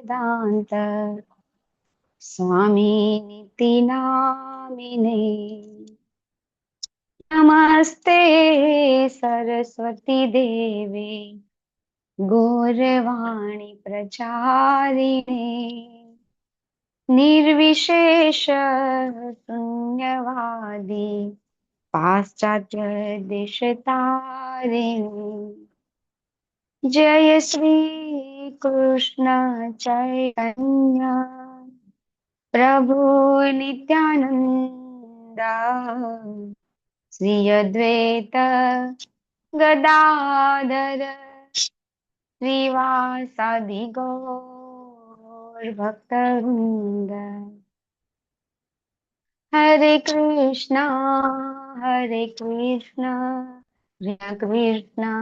वेदांत स्वामी नित्य नामिने। नमस्ते सरस्वती देवे गौरवाणी प्रचारिणे। निर्विशेष शून्यवादी पाश्चात्य देशतारिणे। जय श्री कृष्ण चैतन्य प्रभु नित्यानंद श्री अद्वैत गदाधर श्रीवासादि गौर भक्तवृंद। हरे कृष्णा कृष्ण कृष्णा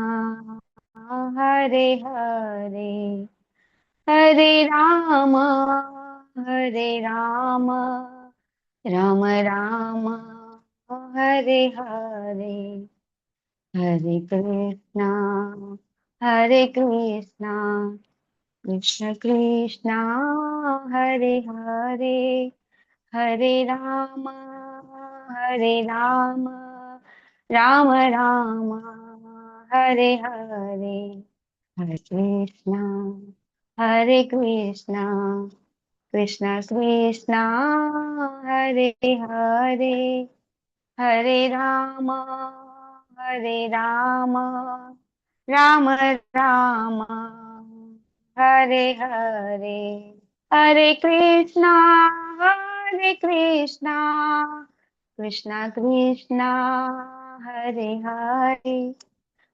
हरे हरे, हरे राम राम राम हरे हरे, हरे कृष्णा कृष्ण कृष्णा हरे हरे, हरे राम राम राम हरे हरे, हरे कृष्णा कृष्ण कृष्णा हरे हरे, हरे राम राम राम हरे हरे, हरे कृष्णा कृष्ण कृष्णा हरे हरे,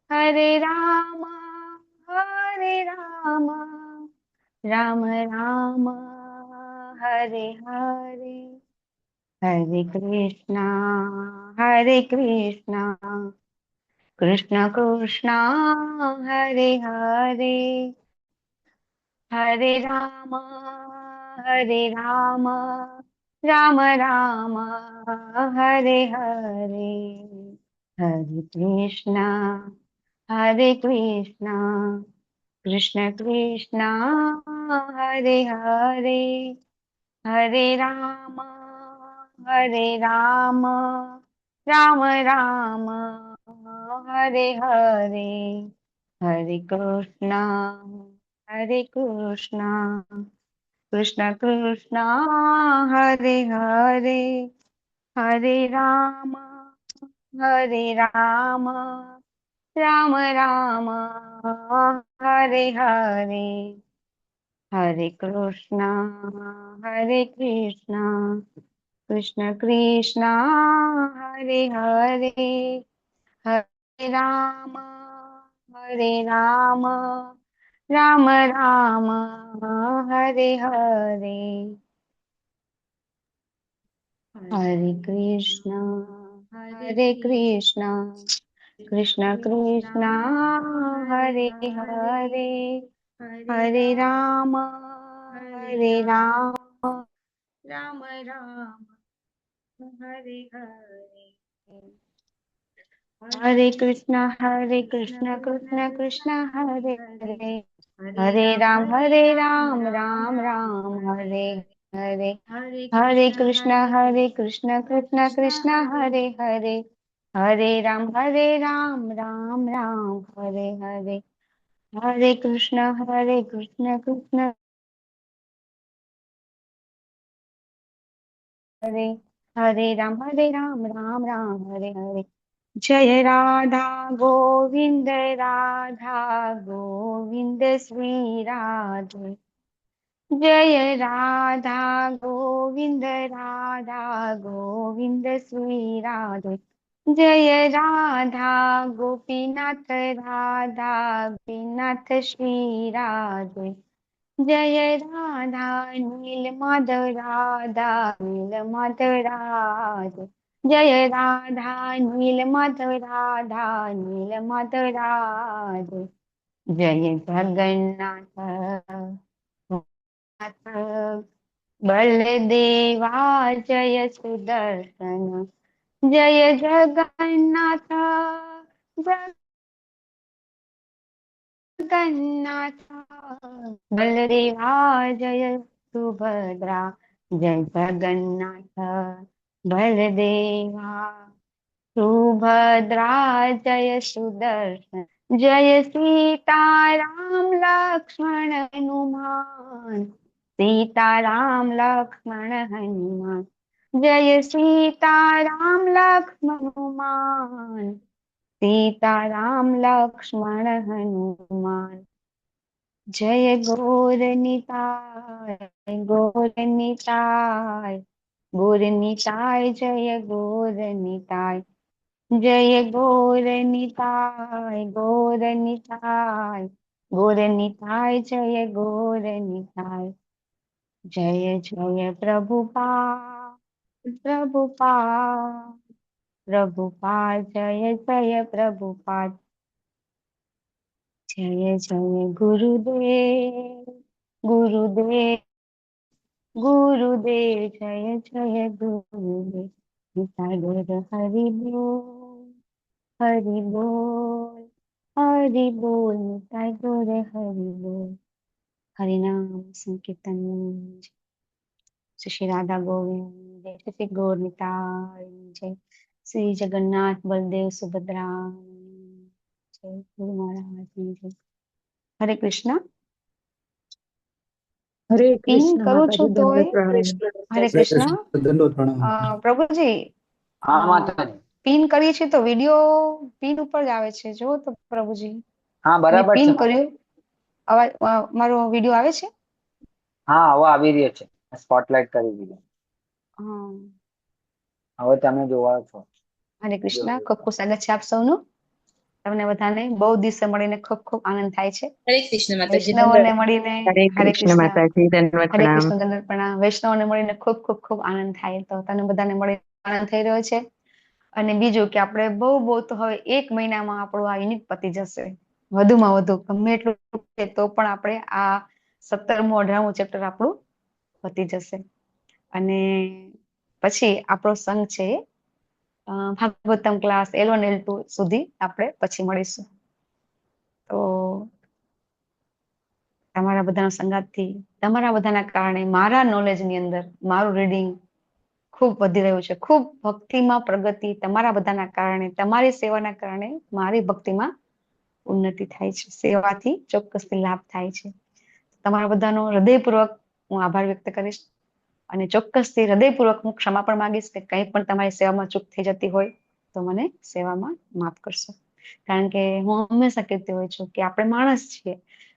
हरे राम राम राम हरे हरे, हरे कृष्णा कृष्ण कृष्णा हरे हरे, हरे राम राम राम हरे हरे, हरे कृष्णा कृष्ण कृष्णा हरे हरे, हरे राम राम राम हरे हरे, हरे कृष्णा कृष्ण कृष्णा हरे हरे, हरे राम राम राम हरे हरे, हरे कृष्णा कृष्ण कृष्णा हरे हरे, हरे राम राम राम हरे हरे, हरे कृष्णा कृष्ण कृष्णा हरे हरे, हरे राम राम राम हरे हरे, हरे कृष्णा कृष्ण कृष्ण हरे हरे, हरे राम राम राम हरे हरे, हरे कृष्ण कृष्ण कृष्ण हरे हरे, हरे राम राम राम हरे हरे, हरे कृष्ण कृष्ण हरे, हरे राम राम राम हरे हरे। जय राधा गोविंद श्री राधे, जय राधा गोविंद श्री राधे, जय राधा गोपीनाथ श्री राधे, जय राधा नील माधव राधे, जय राधा नील माधव राधे, जय जगन्नाथ बलदेवा जय सुदर्शन, जय जगन्नाथ जगन्नाथ बलदेवा जय सुभद्रा जय जगन्नाथ बलदेवा सुभद्रा जय सुदर्शन जय सीताराम लक्ष्मण हनुमान सीताराम लक्ष्मण हनुमान जय सीताराम लक्ष्मण हनुमान सीताराम लक्ष्मण हनुमान जय गौरनिताय गौरनिताय गौरनिताय जय गौरनिताय जय गौरनिताय गौरनिताय गौरनिताय जय गौरनिताय जय जय प्रभुपाद प्रभुपाद प्रभुपाद जय जय प्रभुपाद जय जय गुरुदेव गुरुदेव गुरुदेव जय जय गुरुदेव निताय गौर हरि बोल हरि बोल हरि बोल निताय गौर हरि बोल हरि नाम संकीर्तन श्री राधा गोविंद जय श्री गौर निताय जय श्री जगन्नाथ बलदेव सुभद्रा जय गुरु महाराज जय हरे कृष्ण हरे પિન कृष्ण કરું છું माताजी તોય दंडवत प्रणाम। હરે जय કૃષ્ણ कृष्ण दंडवत प्रणाम। પ્રભુજી હા માતાજી પિન કરીએ છીએ તો વિડિયો પિન ઉપર જ આવે છે જો તો પ્રભુજી હા મેં બરાબર પિન છે કર્યું અવાજ મારો વિડિયો આવે છે હા હવે આવી રહ્યો છે સ્પોટલાઇટ કરી દીધો હા હવે તમે જોવા છો હરે કૃષ્ણ ખૂબ ખૂબ સ્વાગત છે આપ સૌનું તમને બધાને બહુ દિવસે મળીને ખૂબ ખૂબ આનંદ થાય છે હરે કૃષ્ણ માતાજી વૈષ્ણવોને મળીને हरे હરે कृष्ण કૃષ્ણ माताजी दंडवत હરે प्रणाम। કૃષ્ણ દંડવત પ્રણામ વૈષ્ણવોને મળીને ખૂબ ખૂબ ખૂબ આનંદ થાય તો તને બધાને મળી આનંદ થઈ રહ્યો છે અને બીજું કે આપણે બહુ બહુ તો હવે 1 મહિનામાં આપણું આ યુનિટ પતી જશે વધુમાં વધુ ગમે એટલું છે તો પણ આપણે આ 17મું 18મું ચેપ્ટર આપણું પતી જશે અને પછી આપણો સંઘ છે ભાગવતમ ક્લાસ L1 L2 સુધી આપણે પછી મળીશું તો તમારા બધાના સંગાતથી તમારા બધાના કારણે મારા નોલેજની અંદર મારું રીડિંગ ખૂબ વધી રહ્યું છે ખૂબ ભક્તિમાં પ્રગતિ તમારા બધાના કારણે તમારી સેવાના કારણે મારી ભક્તિમાં ઉન્નતિ થાય છે સેવાથી ચોક્કસથી લાભ થાય છે તમારા બધાનો હૃદયપૂર્વક હું આભાર વ્યક્ત કરીશ અને ચોક્કસથી હૃદયપૂર્વક હું ક્ષમા પણ માંગીશ કે કંઈ પણ તમારી સેવામાં ચૂક થઈ જતી હોય તો મને સેવામાં માફ કરશો કારણ કે હું હંમેશા કહેતી હોઉં છું કે આપણે માણસ છીએ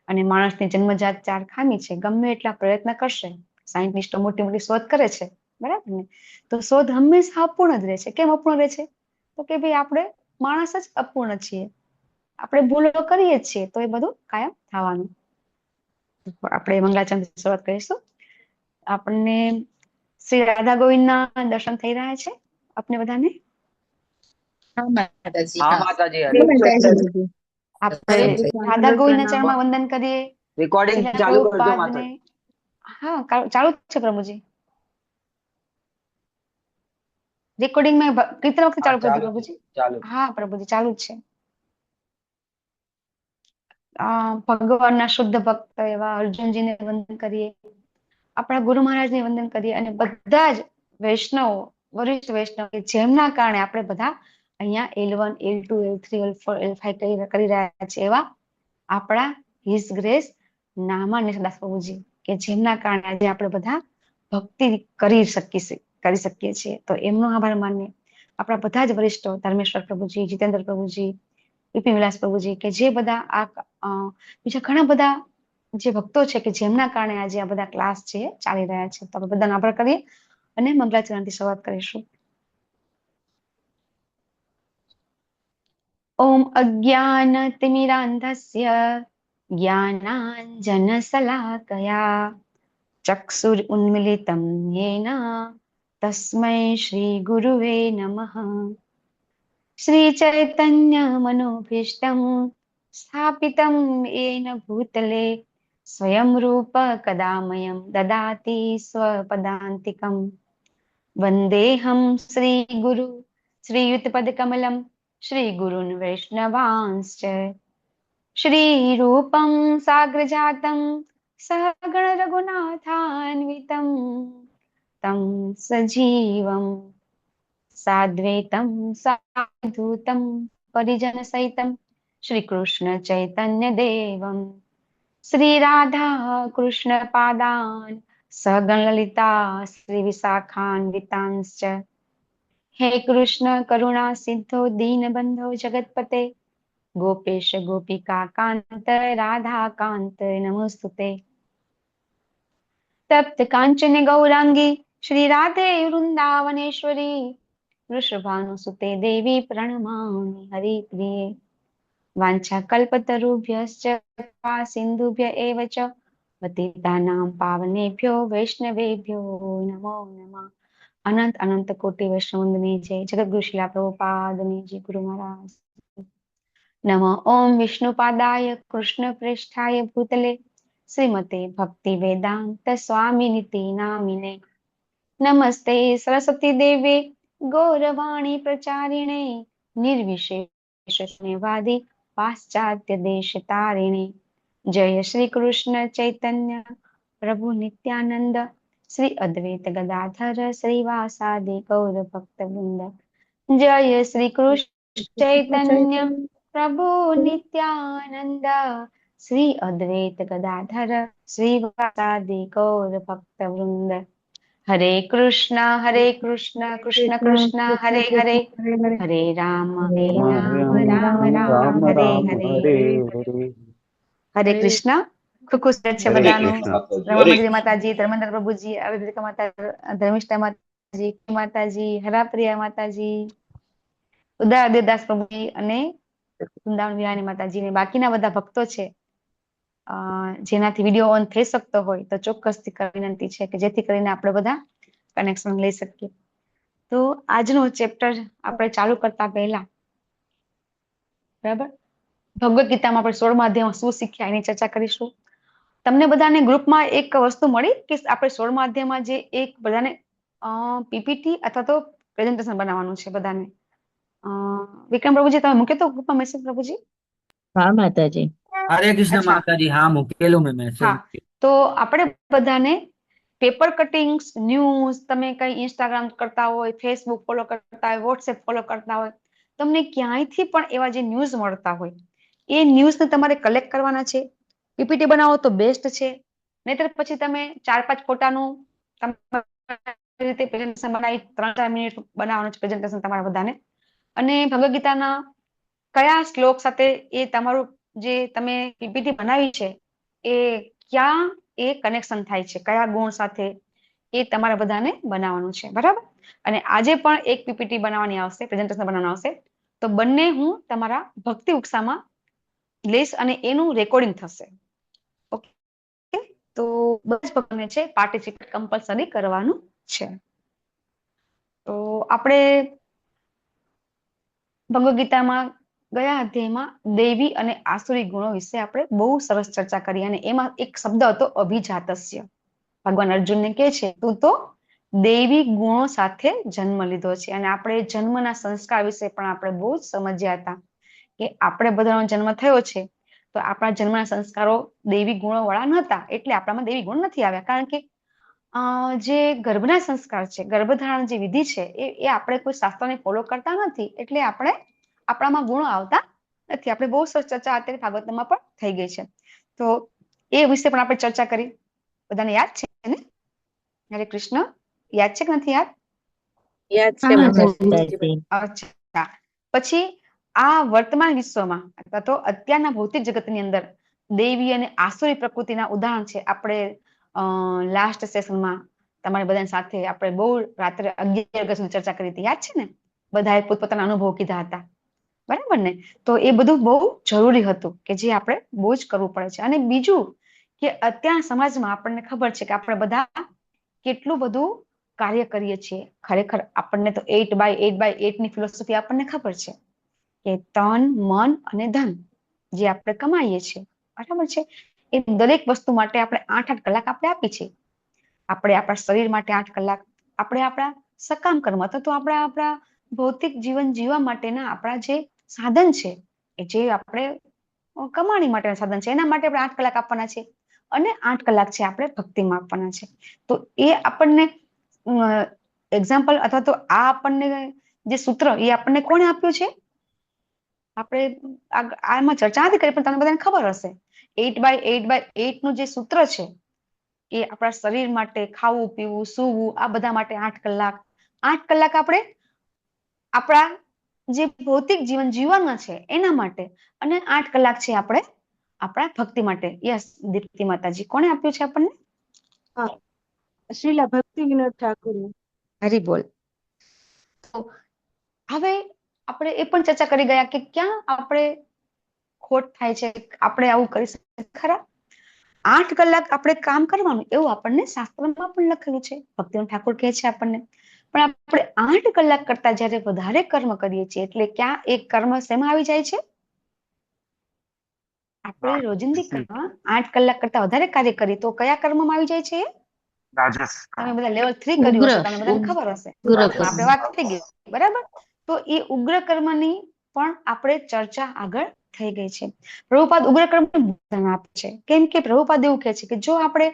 અને માણસની જન્મજાત 4 ખામી છે ગમે એટલા પ્રયત્ન કરશે સાયન્ટિસ્ટો મોટી મોટી શોધ કરે છે બરાબર ને તો શોધ હંમેશા અપૂર્ણ જ રહે છે કેમ અપૂર્ણ રહે છે તો કે ભાઈ આપણે માણસ જ અપૂર્ણ છીએ આપણે ભૂલો કરીએ છીએ તો એ બધું કાયમ થવાનું આપણે મંગલાચરણથી શરૂઆત કરીશું આપણને શ્રી રાધા ગોવિંદના દર્શન થઈ રહ્યા છે આપને બધાને હા માતાજી હા હા માતાજી हरे હરે माताजी। આપણે હરે રાધા ગોવિંદના ચરણમાં વંદન કરીએ રેકોર્ડિંગ શ્રીલા ચાલુ કરજો પ્રભુપાદને માતાજી હા ચાલુ જ છે પ્રભુજી રેકોર્ડિંગ મેં કેટલા વખત હા ચાલુ કરી ચાલુ દીધું છે પ્રભુજી ચાલુ હા પ્રભુજી ચાલુ જ છે ભગવાનના શુદ્ધ ભક્ત એવા અર્જુનજીને વંદન કરીએ આપણા ગુરુ મહારાજને વંદન કરીએ અને બધા જ વૈષ્ણવ વરિષ્ઠ વૈષ્ણવ કે જેમના કારણે આપણે બધા અહીંયા L1 L2 L3 L4 L5 કરી રહ્યા છે એવા આપણા હિસ ગ્રેસ નામાન્ય દાસ પ્રભુજી કે જેમના કારણે આજે આપણે બધા ભક્તિ કરી શકીએ છીએ તો એમનો આભાર માનીએ આપણા બધા જ વરિષ્ઠો ધર્મેશ્વર પ્રભુજી જીતેન્દ્ર પ્રભુજી વિપિન વિલાસ પ્રભુજી કે જે બધા બીજા ઘણા બધા જે ભક્તો છે કે જેમના કારણે આજે આ બધા ક્લાસ છે ચાલી રહ્યા છે તો આપણે બધાનો આભાર કરીએ અને મંગલાચરણથી શરૂઆત કરીશું ઓમ અજ્ઞાનતિમિરાન્ધસ્ય જ્ઞાનાંજનશલાકયા ચક્ષુરુન્મિલિतं येन तस्मै श्रीगुरुवे नमः श्रीचैतन्यमनोभीष्टं स्थापितं येन भूतले स्वयं रूप कदा मह्यं ददाति स्वपदान्तिकं वन्देऽहं श्रीगुरु श्रीयुतपदकमलं श्रीगुरून् वैष्णवांश्च श्रीरूपं साग्रजातं सहगण रघुनाथान्वितं तं सजीवं साद्वैतं साधूतं परिजनसहितं श्रीकृष्ण चैतन्य देवं श्रीराधा कृष्ण पादान् सहगण ललिता श्रीविशाखान्वितांश्च हे कृष्ण करुणा सिद्धो दीनबन्धो जगत्पते गोपेश गोपिका कांत राधा कांत नमोस्तुते तप्त कांचन गौरांगी श्री राधे वृंदावनेश्वरी वृषभानुसुते देवी प्रणमामि हरिप्रिये वाञ्छाकल्पतरुभ्यश्च कृपा सिन्धुभ्य एव च पतितानां पावनेभ्यो वैष्णवेभ्यो नमो नमः। अनंत अनंत कोटि वैष्णववंदनी जय जगद्गुरु श्रीला प्रभुपादनी जय गुरु महाराज नमः। ओम विष्णुपादाय कृष्णप्रेष्ठाय भूतले श्रीमते भक्ति वेदांत स्वामिनिति नामिने नमस्ते सरस्वती देवे गौरवाणी प्रचारिणे निर्विशेष शून्यवादी पाश्चात्य देश तारिणे जय श्री कृष्ण चैतन्य प्रभु नित्यानंद श्री अद्वैत गदाधर श्रीवासादि गौर भक्त वृंद जय श्री कृष्ण चैतन्य प्रभु नित्यानंद श्री अद्वैत गदाधर श्रीवासादि गौर भक्त वृंद हरे कृष्ण कृष्ण कृष्ण हरे हरे हरे राम राम राम हरे हरे हरे कृष्ण खूब खुश છે હરે બધાનું કૃષ્ણ રમામંદિર માતાજી ધર્મેન્દ્ર પ્રભુજી અવિદ્રિકા માતા ધર્મિષ્ઠા માતાજી માતાજી હરાપ્રિયા માતાજી ઉદયદાસ પ્રભુજી અને વૃંદાવન વિહારી માતાજી ને બાકીના બધા ભક્તો છે જેનાથી વિડીયો ઓન થઈ શકતો હોય તો ચોક્કસથી વિનંતી છે કે જેથી કરીને આપણે બધા કનેક્શન લઈ શકીએ તો આજનું ચેપ્ટર આપણે ચાલુ કરતા પહેલા બરાબર ભગવદ ગીતામાં આપણે 16મા અધ્યાયમાં શું શીખ્યા એની ચર્ચા કરીશું તમને બધાને ગ્રુપમાં એક વસ્તુ મળી કે આપણે 16મા અધ્યાયમાં જે એક બધાને પીપીટી અથવા તો પ્રેઝન્ટેશન બનાવવાનું છે બધાને વિક્રમ પ્રભુજી તમે મૂક્યો તો ગ્રુપમાં મેસેજ પ્રભુજી હા માતાજી હરે કૃષ્ણ અચ્છા. માતાજી, હા મૂકેલું મેં મેસેજ. હા તો આપણે બધાને પેપર કટિંગ્સ ન્યૂઝ તમે કઈ ઇન્સ્ટાગ્રામ કરતા હોય ફેસબુક ફોલો કરતા હોય વોટ્સએપ ફોલો કરતા હોય તમને ક્યાંયથી પણ એવા જે ન્યૂઝ મળતા હોય એ ન્યૂઝને તમારે કલેક્ટ કરવાના છે પીપીટી બનાવો તો બેસ્ટ છે નહીતર પછી તમે 4-5 ફોટાનું રીતે પ્રેઝન્ટેશન બનાવી 3-4 મિનિટ બનાવવાનું છે પ્રેઝન્ટેશન તમારા બધાને અને ભગવદ ગીતાના કયા શ્લોક સાથે એ તમારું જે તમે પીપીટી બનાવી છે એ ક્યાં એ કનેક્શન થાય છે કયા ગુણ સાથે એ તમારા બધાને બનાવવાનું છે બરાબર અને આજે પણ એક પીપીટી બનાવવાની આવશે પ્રેઝન્ટેશન બનાવવાનું આવશે તો બંને હું તમારા ભક્તિ ઉત્સાહમાં લઈશ અને એનું રેકોર્ડિંગ થશે ઓકે તો બસ ભક્તોને છે પાર્ટિસિપેટ કમ્પલસરી કરવાનું છે તો આપણે ભગવદ ગીતામાં ગયા અધ્યાયમાં દૈવી અને આસુરી ગુણો વિશે આપણે બહુ સરસ ચર્ચા કરી અને એમાં એક શબ્દ હતો અભિજાતસ્ય ભગવાન અર્જુનને કહે છે તું તો દૈવી ગુણો સાથે જન્મ લીધો છે અને આપણે જન્મના સંસ્કાર વિશે પણ આપણે બહુ જ સમજ્યા હતા કે આપણે બધાનો જન્મ થયો છે તો આપણા જન્મના સંસ્કારો દૈવી ગુણો વાળા નહોતા એટલે આપણામાં દૈવી ગુણ નથી આવ્યા કારણ કે જે ગર્ભના સંસ્કાર છે ગર્ભધારણ જે વિધિ છે એ આપણે કોઈ શાસ્ત્રને ફોલો કરતા નથી એટલે આપણે આપણામાં ગુણો આવતા નથી આપણે બહુ સરસ ચર્ચા અત્યારે ભાગવતમાં પણ થઈ ગઈ છે તો એ વિશે પણ આપણે ચર્ચા કરી બધાને યાદ છે ને હરે કૃષ્ણ યાદ છે કે નથી યાદ અચ્છા પછી આ વર્તમાન વિશ્વમાં અથવા તો અત્યારના ભૌતિક જગતની અંદર દૈવી અને આસુરી પ્રકૃતિના ઉદાહરણ છે આપણે લાસ્ટ સેશનમાં તમારી બધા સાથે આપણે બહુ રાત્રે 11 વાગ્યા સુધી ચર્ચા કરી હતી યાદ છે ને બધાએ પોતપોતાના અનુભવ કીધા હતા બરાબર ને તો એ બધું બહુ જરૂરી હતું કે જે આપણે બહુ જ કરવું પડે છે અને બીજું કે અત્યારના સમાજમાં આપણને ખબર છે કે આપણે બધા કેટલું બધું કાર્ય કરીએ છીએ ખરેખર આપણને તો 8x8x8 ની ફિલોસોફી આપણને ખબર છે કે તન મન અને ધન જે આપણે કમાઈએ છીએ બરાબર છે એ દરેક વસ્તુ માટે આપણે 8-8 કલાક આપણે આપી છે આપણે આપણા શરીર માટે 8 કલાક આપણે આપણા સકામ કર્મ તો આપણા ભૌતિક જીવન જીવવા માટેના આપણા જે સાધન છે એ જે આપણે કમાણી માટેના સાધન છે, એના માટે આપણે 8 કલાક આપવાના છે અને 8 કલાક છે આપણે ભક્તિમાં આપવાના છે. તો એ આપણને એક્ઝામ્પલ અથવા તો આ આપણને જે સૂત્ર એ આપણને કોણે આપ્યું છે? આપણે આમાં ચર્ચા નથી કરી, પણ તમને બધાને ખબર હશે 8/8/8 નું જે સૂત્ર છે એ આપણા શરીર માટે, ખાવું પીવું સૂવું આ બધા માટે 8 કલાક. 8 કલાક આપણે આપણા જે ભૌતિક જીવન જીવવાના છે એના માટે, અને 8 કલાક છે આપણે આપણા ભક્તિ માટે. યસ દીપ્તિ માતાજી, કોણે આપ્યું છે આપણને? શ્રીલા ભક્તિ વિનોદ ઠાકુર. હરી બોલ. તો હવે આપણે એ પણ ચર્ચા કરી ગયા કે ક્યાં આપણે ખોટ થાય છે, આપણે આવું કરી શકીએ ખરા? 8 કલાક આપણે કામ કરવાનું એવું આપણને શાસ્ત્રમાં પણ લખેલું છે. ભક્તિવિનોદ ઠાકુર કહે છે આપણને. પણ આપણે 8 કલાક કરતા જ્યારે વધારે કર્મ કરીએ છીએ એટલે ક્યાં એક કર્મ શેમાં આવી જાય છે? આપણે રોજિંદી કર્મ 8 કલાક કરતા વધારે કાર્ય કરીએ તો કયા કર્મમાં આવી જાય છે? રાજસ. તમે બધા લેવલ 3 કર્યું હશે, તમને બધાને ખબર હશે. આપણે વાત થઈ ગઈ બરાબર. તો એ ઉગ્ર કર્મની પણ આપણે ચર્ચા આગળ થઈ ગઈ છે. પ્રભુપાદ ઉગ્ર કર્મ ધ્યાન આપે છે, કેમ કે પ્રભુપાદ એવું કહે છે કે જો આપણે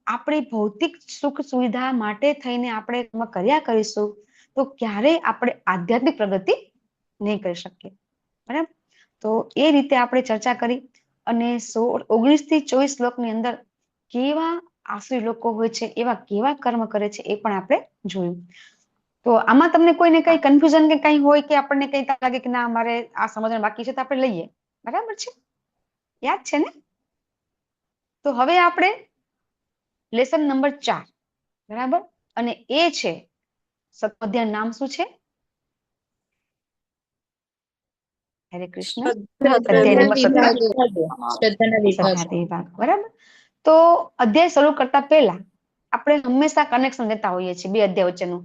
આપણી ભૌતિક સુખ સુવિધા માટે થઈને આપણે કર્મ કર્યા કરીશું તો ક્યારેય આપણે આધ્યાત્મિક પ્રગતિ નહીં કરી શકીએ. બરાબર. તો એ રીતે આપણે ચર્ચા કરી અને 19 થી 24 શ્લોકની અંદર કેવા આસુરી લોકો હોય છે, એવા કેવા કર્મ કરે છે એ પણ આપણે જોયું. તો આમાં તમને કોઈને કઈ કન્ફ્યુઝન કે કઈ હોય કે આપણને કઈ લાગે કે ના અમારે આ સમજણ બાકી છે તો આપણે લઈએ. બરાબર છે? યાદ છે ને? તો હવે આપણે લેસન નંબર 4, બરાબર, અને એ છે સત્વધ્યાન. નામ શું છે? હરે કૃષ્ણ. અધ્યાય નંબર 17, સદ્ધાંતિ વિભાગ. બરાબર. તો અધ્યાય શરૂ કરતા પહેલા આપણે હંમેશા કનેક્શન લેતા હોઈએ છીએ બે અધ્યાય વચ્ચેનું.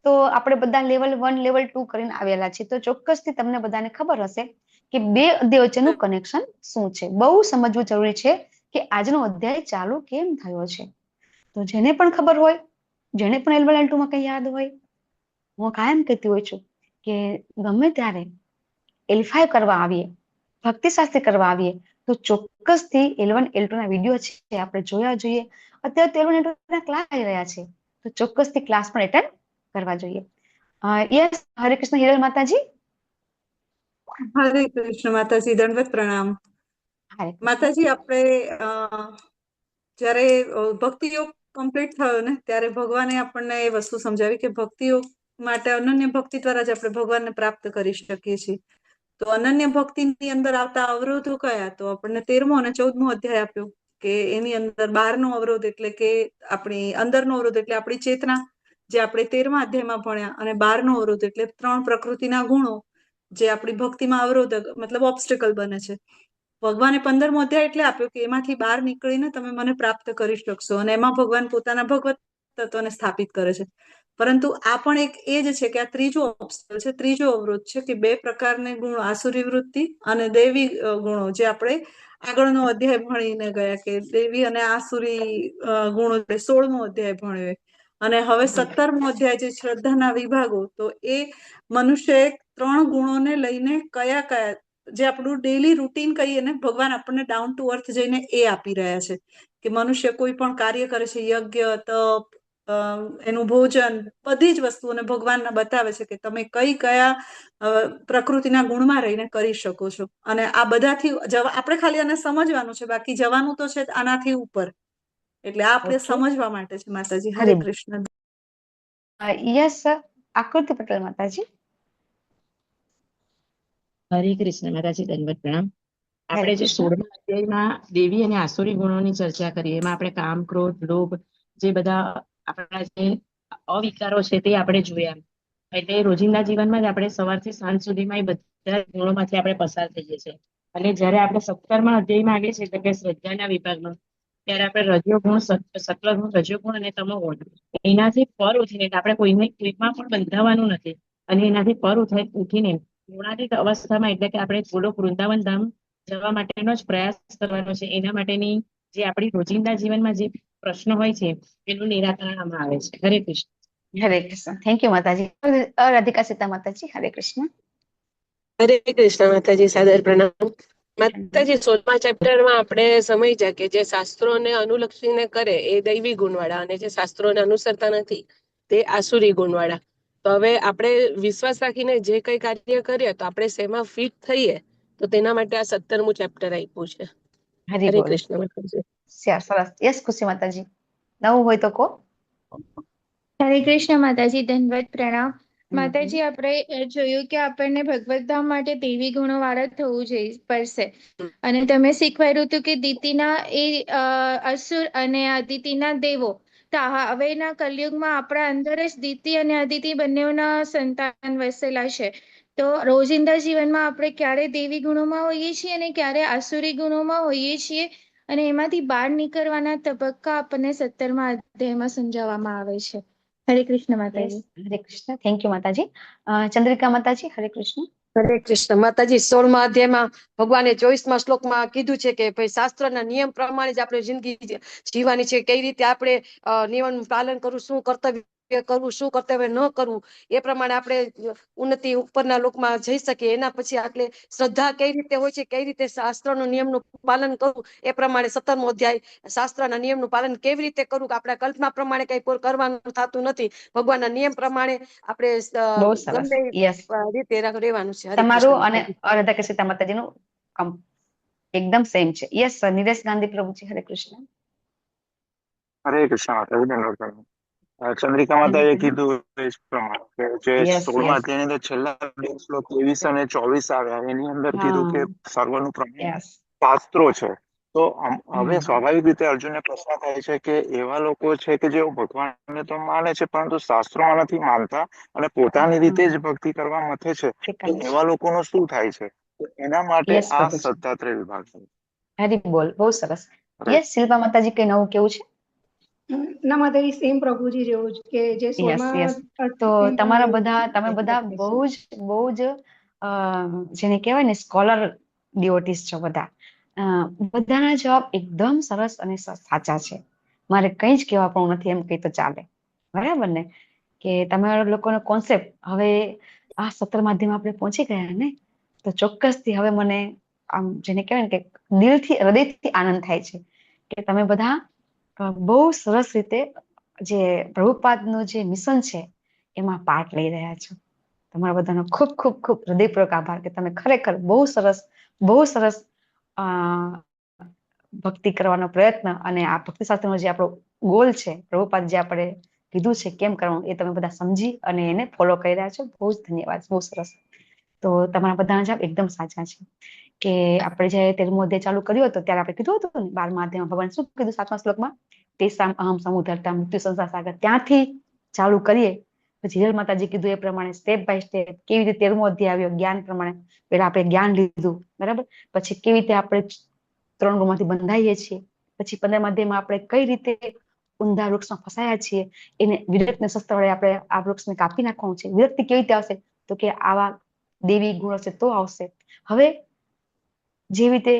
તો આપણે બધા લેવલ 1 લેવલ 2 કરીને આવેલા છે, તો ચોક્કસથી તમને બધાને ખબર હશે કે બે અધ્યાય વચ્ચેનું કનેક્શન શું છે. બહુ સમજવું જરૂરી છે કે આજનો અધ્યાય ચાલુ કેમ થયો છે. તો જેને પણ ખબર હોય, જેને પણ L1 L2 માં કઈ યાદ હોય, હું કાયમ કહેતી હોય છું કે ગમે ત્યારે L5 કરવા આવીએ, ભક્તિ શાસ્ત્રી કરવા આવીએ તો ચોક્કસથી L1 L2 ના વિડીયો છે આપણે જોયા જોઈએ. અત્યારે તો L1 L2 ના ક્લાસ આવી રહ્યા છે, તો ચોક્કસથી ક્લાસ પણ એટેન્ડ કરવા જોઈએ. યસ, હરે કૃષ્ણ હિરલ માતાજી. હરે કૃષ્ણ માતાજી, દંડવત પ્રણામ. હરે કૃષ્ણ. માતાજી, આપણે જ્યારે ભક્તિ યોગ કમ્પ્લીટ થયો ને ત્યારે ભગવાને આપણને એ વસ્તુ સમજાવી કે ભક્તિ યોગ માટે અનન્ય ભક્તિ દ્વારા જ આપણે ભગવાનને પ્રાપ્ત કરી શકીએ છીએ. તો અનન્ય ભક્તિની અંદર આવતા અવરોધો કયા? તો આપણને 13મો અને 14મો અધ્યાય આપ્યો કે એની અંદર 12નો અવરોધ એટલે કે આપણી અંદરનો અવરોધ એટલે આપણી ચેતના, જે આપણે 13મા અધ્યાયમાં ભણ્યા, અને 12નો અવરોધ એટલે 3 પ્રકૃતિના ગુણો જે આપણી ભક્તિમાં અવરોધક મતલબ ઓબ્સ્ટેકલ બને છે. ભગવાને 15મો અધ્યાય એટલે આપ્યો કે એમાંથી બહાર નીકળીને તમે મને પ્રાપ્ત કરી શકશો, અને એમાં ભગવાન પોતાના ભગવત તત્વને સ્થાપિત કરે છે. પરંતુ આ પણ એક એ જ છે કે આ ત્રીજો ઓબ્સ્ટેકલ છે, ત્રીજો અવરોધ છે કે 2 પ્રકારની ગુણો, આસુરી વૃત્તિ અને દૈવી ગુણો, જે આપણે આગળનો અધ્યાય ભણીને ગયા કે દેવી અને આસુરી ગુણો 16મો અધ્યાય ભણ્યો. અને હવે 17મો અધ્યાય જે શ્રદ્ધાના વિભાગો, તો એ મનુષ્ય 3 ગુણોને લઈને કયા કયા, જે આપણું ડેલી રૂટીન કહીએ ને, ભગવાન આપણને ડાઉન ટુ અર્થ જઈને એ આપી રહ્યા છે કે મનુષ્ય કોઈ પણ કાર્ય કરે છે, યજ્ઞ, તપ, એનું ભોજન, બધી જ વસ્તુઓને ભગવાનને બતાવે છે કે તમે કયા પ્રકૃતિના ગુણમાં રહીને કરી શકો છો. અને આ બધાથી આપણે ખાલી આને સમજવાનું છે, બાકી જવાનું તો છે આનાથી ઉપર. એટલે આ આપણે સમજવા માટે છે માતાજી. હરે કૃષ્ણ. યસ, આકૃતિ પટેલ માતાજી. હરે કૃષ્ણ માતાજી, દંડવત પ્રણામ. આપણે જે 16મા અધ્યાયમાં દેવી અને આસુરી ગુણોની ચર્ચા કરી, એમાં આપણે કામ, ક્રોધ, લોભ, જે બધા આપણા જે અવિકારો છે તે આપણે જોયા. એટલે રોજિંદા જીવનમાં જ આપણે સવારથી સાંજ સુધીમાં એ બધા ગુણોમાંથી આપણે પસાર થઈએ છીએ. અને જયારે આપણે 17મા અધ્યાયમાં આવીએ છીએ એટલે કે શ્રદ્ધાના વિભાગમાં, ત્યારે આપણે રજોગુણ, સત્વગુણ, રજોગુણ અને તમોગુણ, એનાથી પર ઉઠીને આપણે કોઈમાં પણ બંધાવાનું નથી, અને એનાથી પર ઉઠીને ગુણાતીત અવસ્થામાં, એટલે કે આપણે થોડોક વૃંદાવન ધામ જવા માટેનો જ પ્રયાસ કરવાનો છે. એના માટેની જે આપણી રોજિંદા જીવનમાં જે પ્રશ્નો હોય છે એનું નિરાકરણ આમાં આવે છે. હરે કૃષ્ણ. હરે કૃષ્ણ. થેન્ક યુ માતાજી. રાધિકા સીતા માતાજી. હરે કૃષ્ણ. હરે કૃષ્ણ માતાજી, સાદર પ્રણામ. માતાજી, 16મા ચેપ્ટરમાં આપણે સમજ્યા કે જે શાસ્ત્રોને અનુલક્ષીને કરે એ દૈવી ગુણવાળા, અને જે શાસ્ત્રોને અનુસરતા નથી તે આસુરી ગુણવાળા. તો હવે આપણે વિશ્વાસ રાખીને જે કઈ કાર્ય કરીએ તો આપણે શેમાં ફિટ થઈએ, તો તેના માટે આ 17મું ચેપ્ટર આપ્યું છે. હરી હરે બોલ. કૃષ્ણ માતાજી. સરસ. યસ ખુશી માતાજી, નવું હોય તો કો. હરે કૃષ્ણ માતાજી, દંડવત પ્રણામ. હમ. માતાજી, આપણે જોયું કે આપણને ભગવત ધામ માટે દેવી ગુણો વાળા થવું પડશે. અને તમે શીખવાડ્યું હતું કે દિતિના એ અસુર અને અદિતિના દેવો. તો હવેના કલયુગમાં આપણા અંદર જ દિતિ અને અદિતિ બંનેના સંતાન વસેલા છે. તો રોજિંદા જીવનમાં આપણે ક્યારે દેવી ગુણોમાં હોઈએ છીએ અને ક્યારે આસુરી ગુણોમાં હોઈએ છીએ, અને એમાંથી બહાર નીકળવાના તબક્કા આપણને 17મા અધ્યાયમાં સમજાવવામાં આવે છે. હરે કૃષ્ણ યસ, માતાજી. હરે કૃષ્ણ. થેન્ક યુ માતાજી. ચંદ્રિકા માતાજી, હરે કૃષ્ણ. હરે કૃષ્ણ માતાજી, 16મા અધ્યાયમાં ભગવાને 24મા શ્લોકમાં કીધું છે કે ભાઈ શાસ્ત્રના નિયમ પ્રમાણે જ આપણે જિંદગી જીવવાની છે. કઈ રીતે આપણે નિયમનું પાલન કરવું, શું કર્તવ્ય કરવું, શું કર્તવ્ય ન કરવું, એ પ્રમાણે આપણે ઉન્નતિ ઉપરના લોકમાં જઈ શકીએ. એના પછી આપણે શ્રદ્ધા કઈ રીતે હોય છે, કઈ રીતે શાસ્ત્રના નિયમનું પાલન કરવું, એ પ્રમાણે 17મો અધ્યાય શાસ્ત્રના નિયમનું પાલન કેવી રીતે કરવું. આપણા કલ્પના પ્રમાણે કઈ કરવાનું થતું નથી. ભગવાનના નિયમ પ્રમાણે આપણે બહુ સરસ. ગમે યસ, રીતે રહેવાનું છે. હરે તમારું કૃષ્ણ અને માતાજી. રાધા સીતા માતાજીનું એકદમ સેમ છે. યસ, નિલેશ ગાંધી પ્રભુજી, હરે કૃષ્ણ. હરે કૃષ્ણ માતાજી, દંડવત પ્રણામ. ચંદ્રિકા માતાએ કીધું એ જ પ્રમાણે કે જે યસ, 16મા યસ. અધ્યાયની અંદર છેલ્લા બે શ્લોક 23 અને 24 આવ્યા, એની અંદર કીધું કે સર્વનું પ્રમાણ યસ. શાસ્ત્રો છે. તો હવે સ્વાભાવિક રીતે અર્જુનને પ્રશ્ન થાય છે કે એવા લોકો છે કે જેઓ ભગવાનને તો માને છે પરંતુ શાસ્ત્રોમાં નથી માનતા અને પોતાની રીતે જ ભક્તિ કરવા મથે છે, તો એવા લોકોનું શું થાય છે? તો એના માટે યસ આ પ્રભુજી, સત્તાત્રય વિભાગ છે. હરી બોલ. બહુ સરસ. હરે યસ, શિલ્પા માતાજી, કઈ નવું કેવું છે? ના માતાજી, સેમ પ્રભુજી જેવું જ કે જે યસ, 16મા યસ. તો અધ્યાયમાં તમે એવું બધા છે. બહુ જ જેને કહેવાય ને સ્કોલર ડિવોટીસ છો બધા. બધાના જવાબ એકદમ સરસ અને સાચા છે. મારે કંઈ જ કહેવા પણ નથી એમ કહી તો ચાલે. બરાબર ને? કે તમારા લોકોનો કોન્સેપ્ટ હવે આ 17મા અધ્યાયમાં આપણે પહોંચી ગયા ને, તો ચોક્કસથી હવે મને આમ જેને કહેવાય ને કે દિલથી, હૃદયથી આનંદ થાય છે કે તમે બધા બહુ સરસ રીતે જે પ્રભુપાદનું જે મિશન છે એમાં પાર્ટ લઈ રહ્યા છો. તમારા બધાનો ખૂબ ખૂબ ખૂબ હૃદયપૂર્વક આભાર કે તમે ખરેખર બહુ સરસ ભક્તિ કરવાનો પ્રયત્ન અને આ ભક્તિ શાસ્ત્રનો જે આપણો ગોલ છે, પ્રભુપાદ જે આપણે કીધું છે કેમ કરવાનું, એ તમે બધા સમજી અને એને ફોલો કરી રહ્યા છો. બહુ જ ધન્યવાદ. બહુ સરસ. તો તમારા બધાના જવાબ એકદમ સાચા છે કે આપણે જયારે 13મો અધ્યાય ચાલુ કર્યો હતો ત્યારે આપણે કીધું હતું ને 12મા અધ્યાયમાં ભગવાન શું કીધું 7મા શ્લોકમાં? તેસામ અહમ સમુદ્રતા મૃત્યુ સંસાર સાગર. ત્યાંથી ચાલુ કરીએ પછી હિરલ માતાજી કીધું એ પ્રમાણે સ્ટેપ બાય સ્ટેપ કેવી રીતે 13મો અધ્યાય આવ્યો જ્ઞાન પ્રમાણે. પેલા આપણે જ્ઞાન લીધું, બરાબર? પછી કેવી રીતે આપણે 3 ગુણમાંથી બંધાઈએ છીએ. પછી 15મા અધ્યાયમાં આપણે કઈ રીતે ઊંધા વૃક્ષમાં ફસાયા છીએ, એને વિરક્તને શસ્ત્ર વડે આપણે આ વૃક્ષને કાપી નાખવાનું છે. વિરક્તિ કેવી રીતે આવશે? તો કે આવા દેવી ગુણ હશે તો આવશે. હવે જેવી રીતે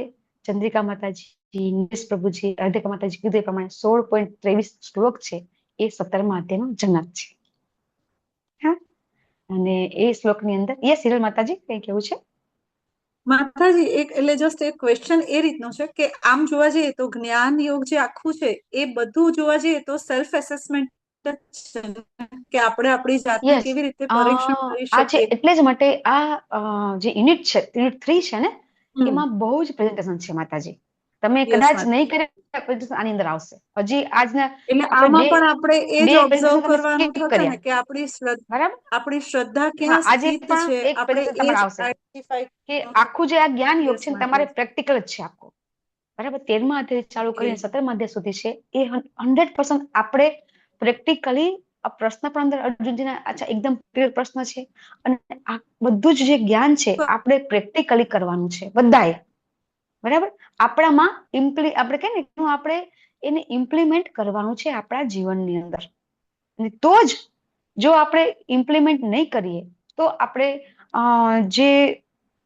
ચંદ્રિકા માતાજી, નિલેશ પ્રભુજી, રાધિકા માતાજી કીધું એ પ્રમાણે 16.23 શ્લોક છે એ 17મા અધ્યાયનો જનક છે. હા, અને એ શ્લોકની અંદર યસ હિરલ માતાજી કઈ કેવું છે? માતાજી, એટલે જસ્ટ એક ક્વેશ્ચન એ રીતનો છે કે આમ જોવા જઈએ તો જ્ઞાન યોગ જે આખું છે એ બધું જોવા જઈએ તો સેલ્ફ એસેસમેન્ટ છે કે આપણે આપણી જાતને યસ, કેવી રીતે પરીક્ષણ કરી આ છે શકીએ. એટલે જ માટે આ જે યુનિટ છે, યુનિટ 3 છે ને, એમાં બહુ જ પ્રેઝન્ટેશન છે માતાજી. તમે યસ કદાચ માતાજી. નહીં કરે પ્રેઝન્ટેશન આની અંદર આવશે. હજી આજના એટલે આપણે આમાં પણ આપણે એ જ બે ઓબ્ઝર્વ પ્રેઝન્ટેશન કરવાનું સ્કીપ થશે ને કર્યા, કે બરાબર? આપણી શ્રદ્ધા હા, ક્યાં આજે સ્થિત પણ છે, એક આપણે પ્રેઝન્ટેશન એ તમારે જ આવશે આઈડેન્ટિફાઈ કે આખું જે આ જ્ઞાન યોગ યસ છે ને તમારે માતાજી. પ્રેક્ટિકલ જ છે આખું, બરાબર? 13મા અધ્યાય ચાલુ કરીને 17મા અધ્યાય સુધી છે એ 100% આપણે પ્રેક્ટિકલી આ પ્રશ્ન પણ અંદર અર્જુનજીના અચ્છા એકદમ ક્લિયર પ્રશ્ન છે અને આ બધું જ જે જ્ઞાન છે આપણે પ્રેક્ટિકલી કરવાનું છે બધાએ, બરાબર? આપણામાં આપણે કહીએ ને આપણે એને ઇમ્પ્લિમેન્ટ કરવાનું છે આપણા જીવનની અંદર. અને તો જ જો આપણે ઇમ્પ્લિમેન્ટ નહીં કરીએ તો આપણે જે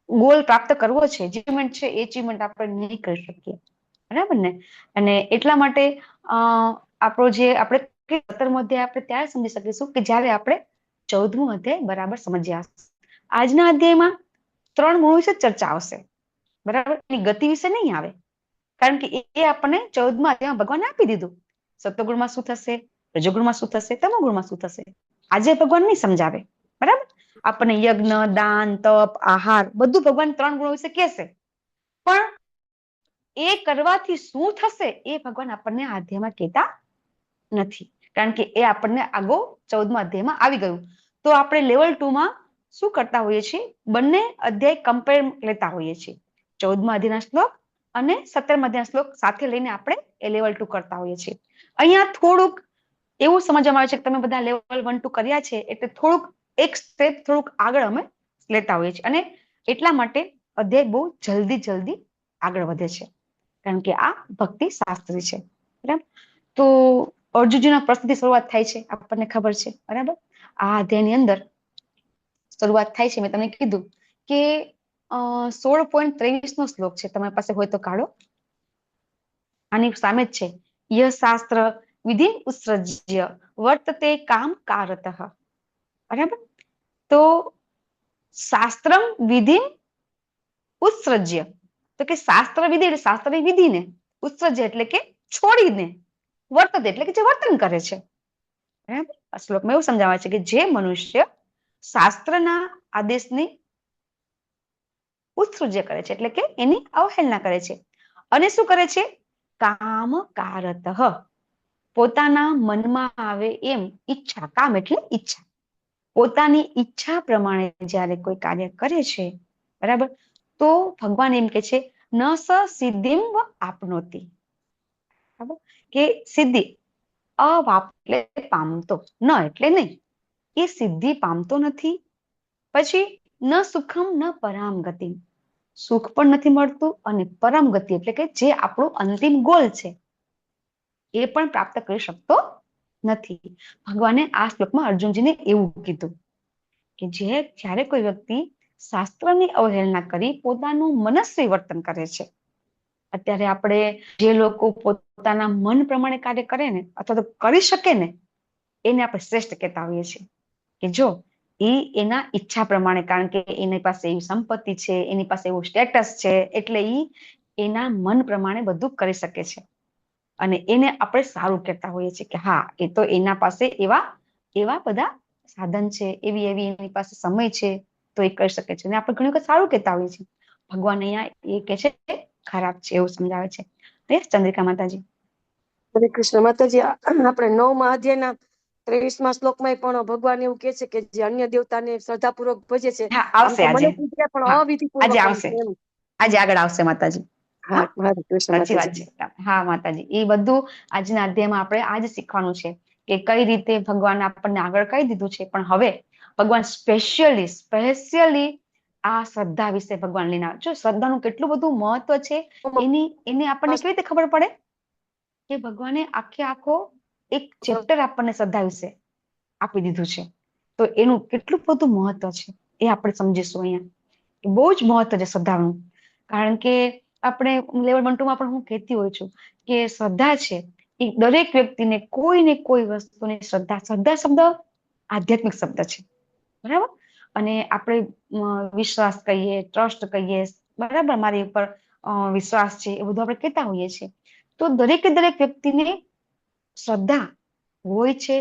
ગોલ પ્રાપ્ત કરવો છે, અચીવમેન્ટ છે, એ અચીવમેન્ટ આપણે નહીં કરી શકીએ, બરાબર ને? અને એટલા માટે આપણો જે આપણે 17મો અધ્યાય આપણે ત્યારે સમજી શકીશું કે જ્યારે આપણે 14મો અધ્યાય બરાબર સમજ્યા. આજના અધ્યાયમાં 3 ગુણો વિશે ચર્ચા આવશે, બરાબર? એની ગતિ વિશે નહીં આવે, કારણ કે એ આપણને 14મા અધ્યાયમાં ભગવાને આપી દીધું. સત્વગુણમાં શું થશે, રજોગુણમાં શું થશે, તમોગુણમાં શું થશે, આજે ભગવાન નહીં સમજાવે, બરાબર? આપણને યજ્ઞ, દાન, તપ, આહાર બધું ભગવાન 3 ગુણો વિશે કહેશે, પણ એ કરવાથી શું થશે એ ભગવાન આપણને આ અધ્યાયમાં કહેતા નથી, કારણ કે એ આપણને આગો 14મા અધ્યાયમાં આવી ગયું. તો આપણે લેવલ 2માં શું કરતા હોઈએ છીએ, બંને અધ્યાય કમ્પેર લેતા હોઈએ છીએ. 14મા અધ્યાયના શ્લોક અને 17મા અધ્યાયના શ્લોક સાથે લઈને આપણે એ લેવલ 2 કરતા હોઈએ છીએ. અહીંયા થોડુંક એવું સમજવામાં આવે છે કે તમે બધા લેવલ 1 2 કર્યા છે, એટલે થોડુંક એક સ્ટેપ થોડુંક આગળ અમે લેતા હોઈએ છીએ, અને એટલા માટે અધ્યાય બહુ જલ્દી આગળ વધે છે, કારણ કે આ ભક્તિ શાસ્ત્રી છે, બરાબર? તો અર્જુનજીના પ્રશ્નથી શરૂઆત થાય છે, આપણને ખબર છે, બરાબર? આ અધ્યાયની અંદર શરૂઆત થાય છે, મેં તમને કીધું કે 16.23 નો શ્લોક છે, તમારી પાસે હોય તો કાઢો. આની સામે જ છે, ય શાસ્ત્ર વિધિ ઉત્સૃજ્ય વર્તતે કામ કારતઃ, બરાબર? તો શાસ્ત્રમ વિધિ ઉત્સૃજ્ય, તો કે શાસ્ત્ર વિધિ એટલે શાસ્ત્રની વિધિને, ઉત્સૃજ્ય એટલે કે છોડીને, વર્તતે એટલે કે જે વર્તન કરે છે, બરાબર? આ શ્લોકમાં એવું સમજાવે છે કે જે મનુષ્ય શાસ્ત્રના આદેશની ઉત્સૃજ્ય કરે છે, એટલે કે એની અવહેલના કરે છે, અને શું કરે છે, કામ કારતઃ, પોતાના મનમાં આવે એમ ઈચ્છા, કામ એટલે ઈચ્છા, પોતાની ઈચ્છા પ્રમાણે જ્યારે કોઈ કાર્ય કરે છે, બરાબર? તો ભગવાન એમ કે છે, ન સ સિદ્ધિમ આપનોતિ, બરાબર? કે સિદ્ધિ, અવાપ એટલે પામતો, ન એટલે નહીં, એ સિદ્ધિ પામતો નથી. પછી ન સુખમ ન પરામ ગતિ, સુખ પણ નથી મળતું, અને પરમ ગતિ એટલે કે જે આપણું અંતિમ ગોલ છે એ પણ પ્રાપ્ત કરી શકતો નથી. ભગવાને આ શ્લોકમાં અર્જુનજીને એવું કીધું કે જ્યારે કોઈ વ્યક્તિ શાસ્ત્રની અવહેલના કરી પોતાનું મનસ્વી વર્તન કરે છે, અત્યારે આપણે જે લોકો પોતાના મન પ્રમાણે કાર્ય કરે ને, અથવા તો કરી શકે ને, એને આપણે શ્રેષ્ઠ કહેતા હોઈએ છીએ, કે જો એના ઈચ્છા પ્રમાણે, કારણ કે એની પાસે એવી સંપત્તિ છે, એની પાસે એવું સ્ટેટસ છે, એટલે એના મન પ્રમાણે બધું કરી શકે છે, અને એને આપણે સારું કહેતા હોઈએ છીએ કે હા, એ તો એના પાસે એવા બધા સાધન છે, એવી એની પાસે સમય છે, તો એ કરી શકે છે, અને આપણે ઘણી વખત સારું કહેતા હોઈએ છીએ. ભગવાન અહીંયા એ કહે છે ખરાબ છે, એવું સમજાવે છે. ચંદ્રિકા માતાજી. હરે કૃષ્ણ માતાજી. આપણે 9મા અધ્યાયના 23મા શ્લોકમાં પણ ભગવાન એવું કહે છે કે જે અન્ય દેવતાને શ્રદ્ધાપૂર્વક ભજે છે, હા, આવશે આજે, પણ હા, અવિધિપૂર્વક આજે આવશે, આજે આગળ આવશે માતાજી. હા, હરે કૃષ્ણ સાચી વાત માતાજી. છે. હા માતાજી, એ બધું આજના અધ્યાયમાં આપણે આજ શીખવાનું છે કે કઈ રીતે ભગવાન આપણને આગળ કહી દીધું છે, પણ હવે ભગવાન સ્પેશિયલી આ શ્રદ્ધા વિશે ભગવાન લઈને આવે. જો શ્રદ્ધાનું કેટલું બધું મહત્વ છે, એની આપણને કેવી રીતે ખબર પડે કે ભગવાને આખો એક ચેપ્ટર આપણને શ્રદ્ધા વિશે આપી દીધું છે, તો એનું કેટલું બધું મહત્વ છે એ આપણે સમજીશું અહીંયા. બહુ જ મહત્વ છે શ્રદ્ધાનું, કારણ કે આપણે લેવલ 1 2 માં પણ હું કહેતી હોઉં છું કે શ્રદ્ધા છે એ દરેક વ્યક્તિને કોઈ ને કોઈ વસ્તુની શ્રદ્ધા શબ્દ આધ્યાત્મિક શબ્દ છે, બરાબર? અને આપણે વિશ્વાસ કહીએ, ટ્રસ્ટ કહીએ, બરાબર, મારી ઉપર વિશ્વાસ છે, એ બધું આપણે કહેતા હોઈએ છીએ. તો દરેક વ્યક્તિને શ્રદ્ધા હોય છે,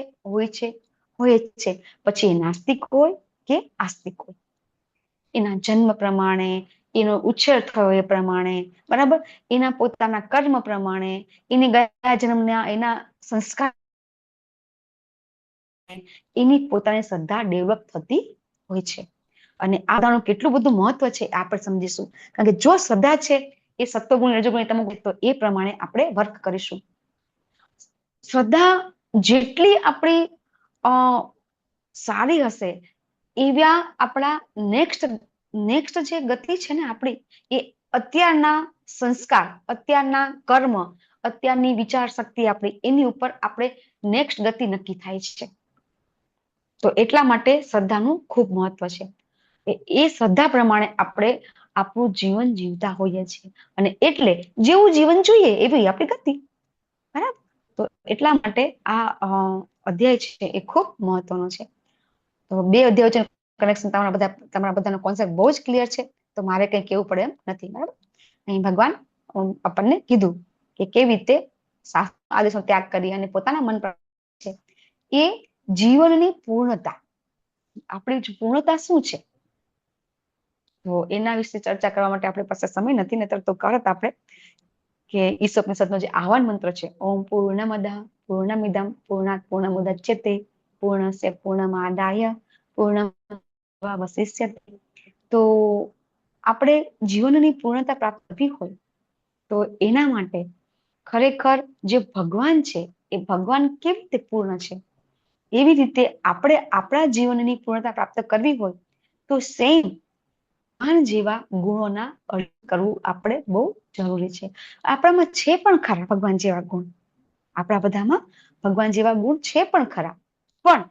પછી એ નાસ્તિક હોય કે આસ્તિક હોય, એના જન્મ પ્રમાણે, એનો ઉછેર થયો એ પ્રમાણે, બરાબર, એના પોતાના કર્મ પ્રમાણે, એની ગયા જન્મના એના સંસ્કાર, એની પોતાની શ્રદ્ધા ડેવલપ થતી હોય છે. અને આ બધાનું કેટલું બધું મહત્વ છે આપણે સમજીશું, કારણ કે જો શ્રદ્ધા છે એ સત્વગુણ, રજોગુણ, તમોગુણ, તો એ પ્રમાણે આપણે વર્ક કરીશું. શ્રદ્ધા જેટલી આપણી સારી હશે, એવા આપણા નેક્સ્ટ જે ગતિ છે ને આપણી, એ અત્યારના સંસ્કાર, અત્યારના કર્મ, અત્યારની વિચાર શક્તિ આપણી, એની ઉપર આપણે નેક્સ્ટ ગતિ નક્કી થાય છે. તો એટલા માટે શ્રદ્ધાનું ખૂબ મહત્વ છે. એ શ્રદ્ધા પ્રમાણે આપણે આપણું જીવન જીવતા હોઈએ છીએ, અને એટલે જેવું જીવન જોઈએ એવી આપણી ગતિ, બરાબર? તો એટલા માટે આ અધ્યાય છે એ ખૂબ મહત્વનો છે. તો 2 અધ્યાયો છે કનેક્શન, તમારા બધાનો કોન્સેપ્ટ બહુ જ ક્લિયર છે. તો મારે કઈ કેવું પડે એમ નથી. બરાબર, અહીં ભગવાન આપણને કીધું કે કેવી રીતે આદેશનો ત્યાગ કરી અને પોતાના મન પર છે એ જીવનની પૂર્ણતા. આપણી પૂર્ણતા શું છે, તો એના વિશે ચર્ચા કરવા માટે આપણે પાસે સમય નથી, નહીતર તો કરત આપણે કે ઈશોપનિષદનો જે આહ્વાન મંત્ર છે, ઓમ પૂર્ણમદ પૂર્ણમિદમ પૂર્ણાત પૂર્ણમુદચ્યતે પૂર્ણસ્ય પૂર્ણમાદાય પૂર્ણમેવાવશિષ્યતે. તો આપણે જીવનની પૂર્ણતા પ્રાપ્ત કરવી હોય તો એના માટે ખરેખર જે ભગવાન છે એ ભગવાન કેવી રીતે પૂર્ણ છે, એવી રીતે આપણે આપણા જીવનની પૂર્ણતા પ્રાપ્ત કરવી હોય તો સેમ ભગવાન જેવા ગુણોના અર્જન કરવું આપણે બહુ જરૂરી છે. આપણામાં છે પણ ખરા ભગવાન જેવા ગુણ, આપણા બધામાં ભગવાન જેવા ગુણ છે પણ ખરા, પણ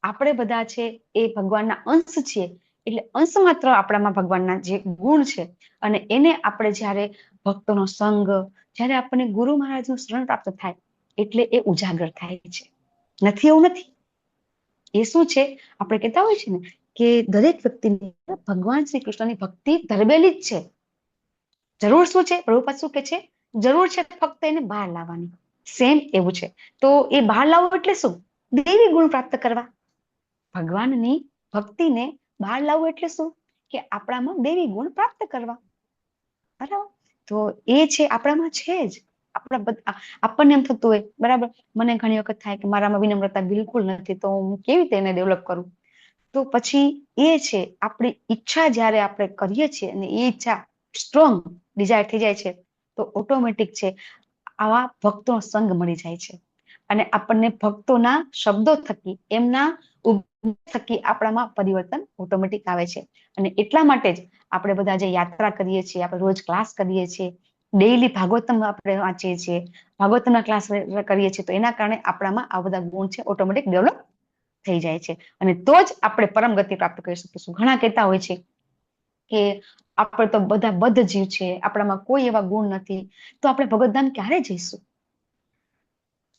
આપણે બધા છે એ ભગવાનના અંશ છીએ, એટલે અંશ માત્ર આપણામાં ભગવાનના જે ગુણ છે અને એને આપણે જ્યારે ભક્તોનો સંગ, જ્યારે આપણને ગુરુ મહારાજનું શરણ પ્રાપ્ત થાય એટલે એ ઉજાગર થાય છે. નથી એવું નથી, એ શું છે આપણે કહેતા હોય છે ને કે દરેક વ્યક્તિની ભગવાન શ્રી કૃષ્ણની ભક્તિ ધરબેલી જ છે. જરૂર શું છે, પ્રભુપાદ શું કે છે, જરૂર છે ફક્ત એને બહાર લાવવાની. સેમ એવું છે. તો એ બહાર લાવવું એટલે શું, દેવી ગુણ પ્રાપ્ત કરવા. ભગવાનની ભક્તિને બહાર લાવવું એટલે શું કે આપણામાં દેવી ગુણ પ્રાપ્ત કરવા. બરાબર, તો એ છે આપણામાં છે જ. આપણને એમ થતું હોય, બરાબર, મને ઘણી વખત થાય કે મારામાં વિનમ્રતા બિલકુલ નથી, તો હું કેવી રીતે એને ડેવલપ કરું. તો પછી એ છે આપણી ઈચ્છા જ્યારે આપણે કરીએ છીએ અને એ ઈચ્છા સ્ટ્રોંગ ડિઝાયર થઈ જાય છે તો ઓટોમેટિક છે આવા ભક્તોનો સંગ મળી જાય છે અને આપણને ભક્તોના શબ્દો થકી, એમના થકી આપણામાં પરિવર્તન ઓટોમેટિક આવે છે. અને એટલા માટે જ આપણે બધા જે યાત્રા કરીએ છીએ, આપણે રોજ ક્લાસ કરીએ છીએ, ડેઈલી ભાગવતમ આપણે વાંચીએ છીએ, ભાગવતમના ક્લાસ કરીએ છીએ, તો એના કારણે આપણામાં આ બધા ગુણ છે ઓટોમેટિક ડેવલપ થઈ જાય છે અને તો જ આપણે પરમ ગતિ પ્રાપ્ત કરી શકીશું. ઘણા કહેતા હોય છે કે આપણે તો બધા બદ્ધ જીવ છે, આપણામાં કોઈ એવા ગુણ નથી, તો આપણે ભગવદ્ધામ ક્યારે જઈશું?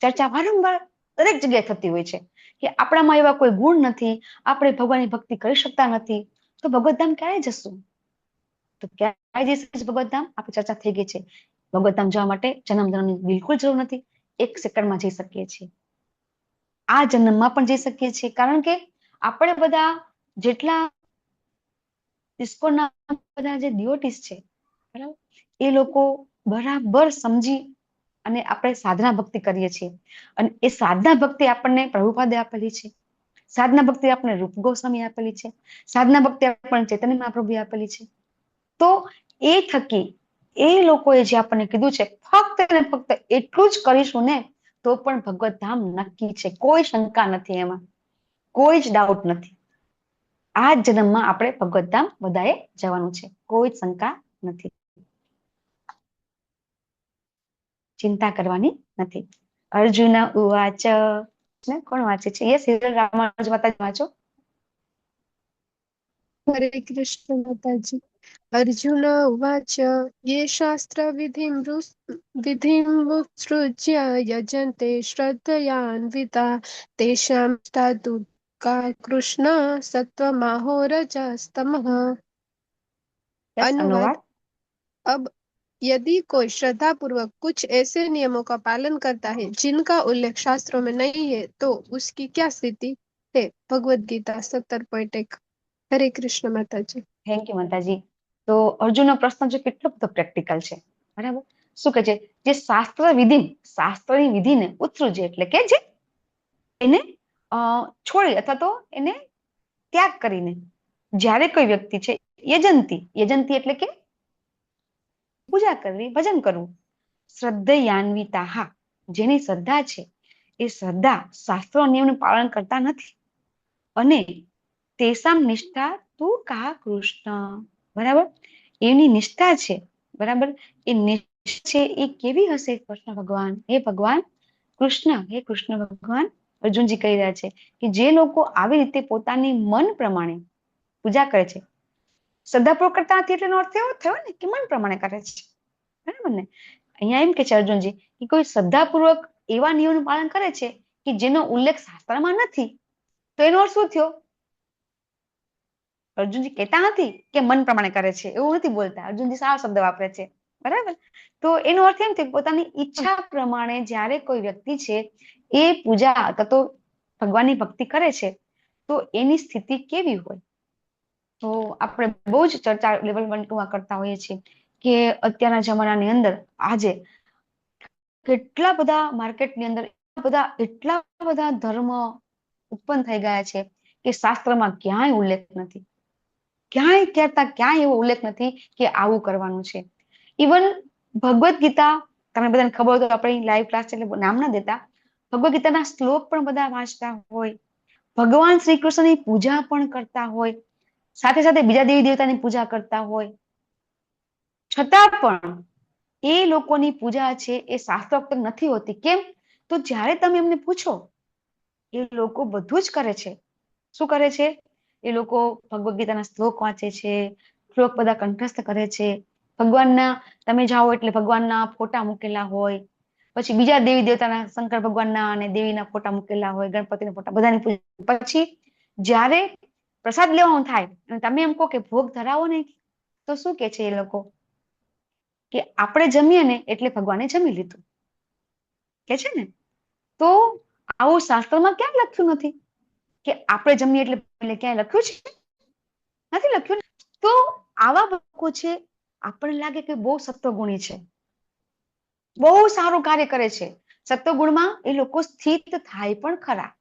ચર્ચા વારંવાર દરેક જગ્યાએ થતી હોય છે કે આપણામાં એવા કોઈ ગુણ નથી, આપણે ભગવાનની ભક્તિ કરી શકતા નથી, તો ભગવદ્ધામ ક્યારે જશું? તો ક્યારે જઈશું ભગવદ્ધામ? આપણી ચર્ચા થઈ ગઈ છે. ભગવદ્ધામ જવા માટે જન્મ જન્મની બિલકુલ જરૂર નથી, 1 સેકન્ડમાં જઈ શકીએ છીએ. આ જન્મમાં પણ જઈ શકીએ છીએ, કારણ કે આપણે બધા જેટલા ઇસ્કોનના બધા જે ડિવોટીસ છે, બરાબર, એ લોકો બરાબર સમજી અને આપણે સાધના ભક્તિ કરીએ છીએ અને એ સાધના ભક્તિ આપણને પ્રભુપાદે આપેલી છે, સાધના ભક્તિ આપણને રૂપ ગોસ્વામી આપેલી છે, સાધના ભક્તિ આપણને ચૈતન્ય મહાપ્રભુએ આપેલી છે. તો એ થકી એ લોકોએ જે આપણને કીધું છે ફક્ત ને ફક્ત એટલું જ કરીશું ને તો પણ ભગવદ્ધામ નક્કી છે, કોઈ શંકા નથી, એમાં કોઈ જ ડાઉટ નથી. આ જન્મમાં આપણે ભગવદ્ધામ બધાએ જવાનું છે, કોઈ શંકા નથી, ચિંતા કરવાની નથી. અર્જુન ઉવાચ, કોણ વાંચે છે? યસ, રામાનુજ માતાજી વાંચો. હરે કૃષ્ણ માતાજી. અર્જુન ઉવાચ ये शास्त्रविधिमुत्सृज्य यजन्ते श्रद्धयान्विता तेषां का कृष्ण सत्वमाहो रजस्तमः. अनुवाद. अब यदि कोई श्रद्धा पूर्वक कुछ ऐसे नियमों का पालन करता है जिनका उल्लेख शास्त्रों में नहीं है तो उसकी क्या स्थिति है? भगवद गीता 17.1. હરે કૃષ્ણ માતાજી. થેન્ક યુ માતાજી. તો અર્જુનનો પ્રશ્ન છે કેટલો બધો પ્રેક્ટિકલ છે, બરાબર. શું કહે છે? જે શાસ્ત્રની વિધિને ઉત્સૃજે એટલે કે જે એને છોડી અથવા તો એને ત્યાગ કરીને જ્યારે કોઈ વ્યક્તિ છે યજંતી એટલે કે પૂજા કરવી, ભજન કરવું, શ્રદ્ધયાન્વિતા, જેની શ્રદ્ધા છે એ શ્રદ્ધા શાસ્ત્રો નિયમનું પાલન કરતા નથી અને તેસામ નિષ્ઠા તું કા કૃષ્ણ, બરાબર, એની નિષ્ઠા છે, બરાબર, એ નિષ્ઠા છે એ કેવી હશે? કૃષ્ણ ભગવાન, હે ભગવાન કૃષ્ણ, હે કૃષ્ણ ભગવાન, અર્જુનજી કહી રહ્યા છે કે જે લોકો આવી રીતે પોતાની મન પ્રમાણે પૂજા કરે છે, શ્રદ્ધાપૂર્વક કરતા નથી એટલે એનો અર્થ એવો થયો ને કે મન પ્રમાણે કરે છે, બરાબર ને? અહીંયા એમ કે છે અર્જુનજી કે કોઈ શ્રદ્ધાપૂર્વક એવા નિયમનું પાલન કરે છે કે જેનો ઉલ્લેખ શાસ્ત્રમાં નથી, તો એનો અર્થ શું થયો? અર્જુનજી કહેતા નથી કે મન પ્રમાણે કરે છે, એવું નથી બોલતા. અર્જુનજી સારો શબ્દ વાપરે છે, બરાબર. તો એનો અર્થ એમ થયો પોતાની ઈચ્છા પ્રમાણે જ્યારે કોઈ વ્યક્તિ છે એ પૂજા અથવા તો ભગવાનની ભક્તિ કરે છે તો એની સ્થિતિ કેવી હોય. તો આપણે બહુ જ ચર્ચા લેવલ 1 2 માં કરતા હોઈએ છીએ કે અત્યારના જમાનાની અંદર આજે કેટલા બધા માર્કેટની અંદર એટલા બધા ધર્મ ઉત્પન્ન થઈ ગયા છે કે શાસ્ત્રમાં ક્યાંય ઉલ્લેખ નથી, ક્યાંય એવો ઉલ્લેખ નથી કે આવું કરવાનું છે. ઇવન ભગવદ્ ગીતા, તમને બધાને ખબર હોય તો આપણે લાઈવ ક્લાસ એટલે નામ ના દેતા, ભગવદ્ ગીતાના શ્લોક પણ બધા વાંચતા હોય, ભગવાન શ્રી કૃષ્ણની પૂજા પણ કરતા હોય, સાથે સાથે બીજા દેવી દેવતાની પૂજા કરતા હોય, છતાં પણ એ લોકોની પૂજા છે એ શાસ્ત્રોક્ત નથી હોતી. કેમ? તો જ્યારે તમે એમને પૂછો એ લોકો બધું જ કરે છે. શું કરે છે? એ લોકો ભગવદ્ ગીતાના શ્લોક વાંચે છે, શ્લોક બધા કંઠસ્થ કરે છે, ભગવાનના તમે જાઓ એટલે ભગવાનના ફોટા મૂકેલા હોય, પછી બીજા દેવી દેવતાના શંકર ભગવાનના અને દેવીના ફોટા મૂકેલા હોય, ગણપતિના ફોટા, બધાની પૂજા. પછી જ્યારે પ્રસાદ લેવાનું થાય અને તમે એમ કહો કે ભોગ ધરાવો ને, તો શું કે છે એ લોકો કે આપણે જમીએ ને એટલે ભગવાને જમી લીધું, કે છે ને. તો આવું શાસ્ત્રમાં ક્યાં લખ્યું નથી કે આપણે જમીએ એટલે ક્યાંય લખ્યું છે? નથી લખ્યું. તો આવા લોકો છે, આપણને લાગે કે બહુ સત્વગુણી છે, બહુ સારું કાર્ય કરે છે. સત્વગુણમાં એ લોકો સ્થિત થાય પણ ખરા,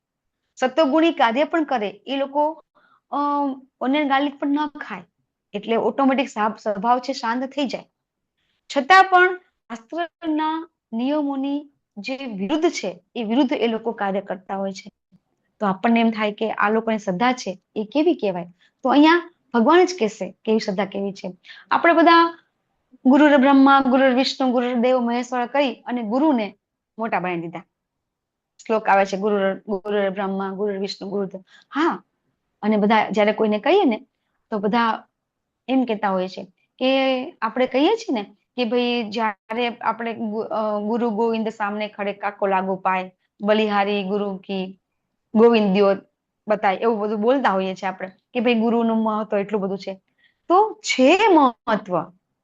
સત્વગુણી કાર્ય પણ કરે. એ લોકો ઓનિયન ગાર્લિક પણ ન ખાય એટલે ઓટોમેટિક સ્વભાવ છે શાંત થઈ જાય. છતાં પણ શાસ્ત્રના નિયમોની જે વિરુદ્ધ છે એ વિરુદ્ધ એ લોકો કાર્ય કરતા હોય છે. તો આપણને એમ થાય કે આ લોકોની શ્રદ્ધા છે એ કેવી કહેવાય. તો અહીંયા ભગવાન જ કહેશે કે એવી શ્રદ્ધા કેવી છે. આપણે બધા ગુરુ બ્રહ્મા, ગુરુ વિષ્ણુ, ગુરુ દેવ મહેશ્વર કહી અને ગુરુને મોટા બનાવી દીધા. શ્લોક આવે છે ગુરુ બ્રહ્મા, ગુરુ વિષ્ણુ, ગુરુદેવ. હા, અને બધા જયારે કોઈને કહીએ ને તો બધા એમ કહેતા હોય છે કે આપણે કહીએ છીએ ને કે ભાઈ જયારે આપણે ગુરુ ગોવિંદ સામને ખડે કાકો લાગુ પાય, બલિહારી ગુરુ કી ગોવિંદ દ્યો બતાય, એવું બધું બોલતા હોઈએ છીએ આપણે કે ભાઈ ગુરુનું મહત્વ એટલું બધું છે. તો છે મહત્વ,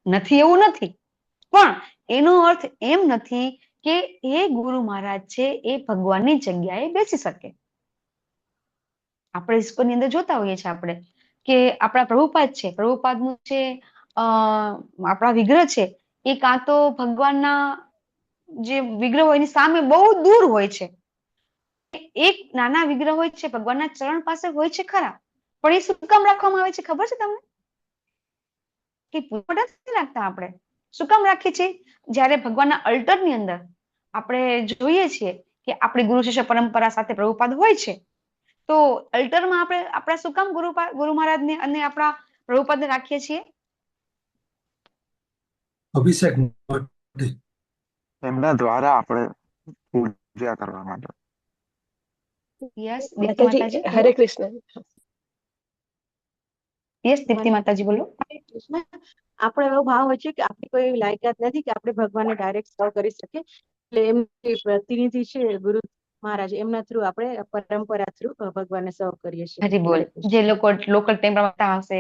નથી એવું નથી, પણ એનો અર્થ એમ નથી કે એ ગુરુ મહારાજ છે એ ભગવાનની જગ્યાએ બેસી શકે. આપણે ઇસ્કોનની અંદર જોતા હોઈએ છીએ આપણે કે આપણા પ્રભુપાદ છે, પ્રભુપાદનું છે આપણા વિગ્રહ છે એ કાં તો ભગવાનના જે વિગ્રહ હોય એની સામે બહુ દૂર હોય છે. એક નાના વિગ્રહ હોય છે, ભગવાનના ચરણ પાસે હોય છે ખરા, પણ એ શું કામ રાખવામાં આવે છે ખબર છે તમને? કે પૂજા નથી રાખતા આપણે. શું કામ રાખીએ છીએ? જ્યારે ભગવાનના અલ્ટરની અંદર આપણે જોઈએ છીએ કે આપણી ગુરુ શિષ્ય પરંપરા સાથે પ્રભુપાદ હોય છે, તો અલ્ટરમાં આપણે આપણા શું કામ ગુરુ મહારાજને અને આપણા પ્રભુપાદને રાખીએ છીએ? અભિષેક એમના દ્વારા આપણે પૂજા કરવા માટે. યસ દીપ્તિ માતાજી, માતાજી હરે બોલો. કૃષ્ણ. યસ દીપ્તિ માતાજી બોલો. આપણો એવો ભાવ હોય છે કે આપણી કોઈ એવી લાયકાત નથી કે આપણે ભગવાનને ડાયરેક્ટ સર્વ કરી શકીએ, એટલે એમની પ્રતિનિધિ છે ગુરુ મહારાજ, એમના થ્રુ આપણે પરંપરા થ્રુ ભગવાનને સર્વ કરીએ છીએ. હરી બોલ. જે લોકો લોકલ ટેમ્પલ આવતા હશે,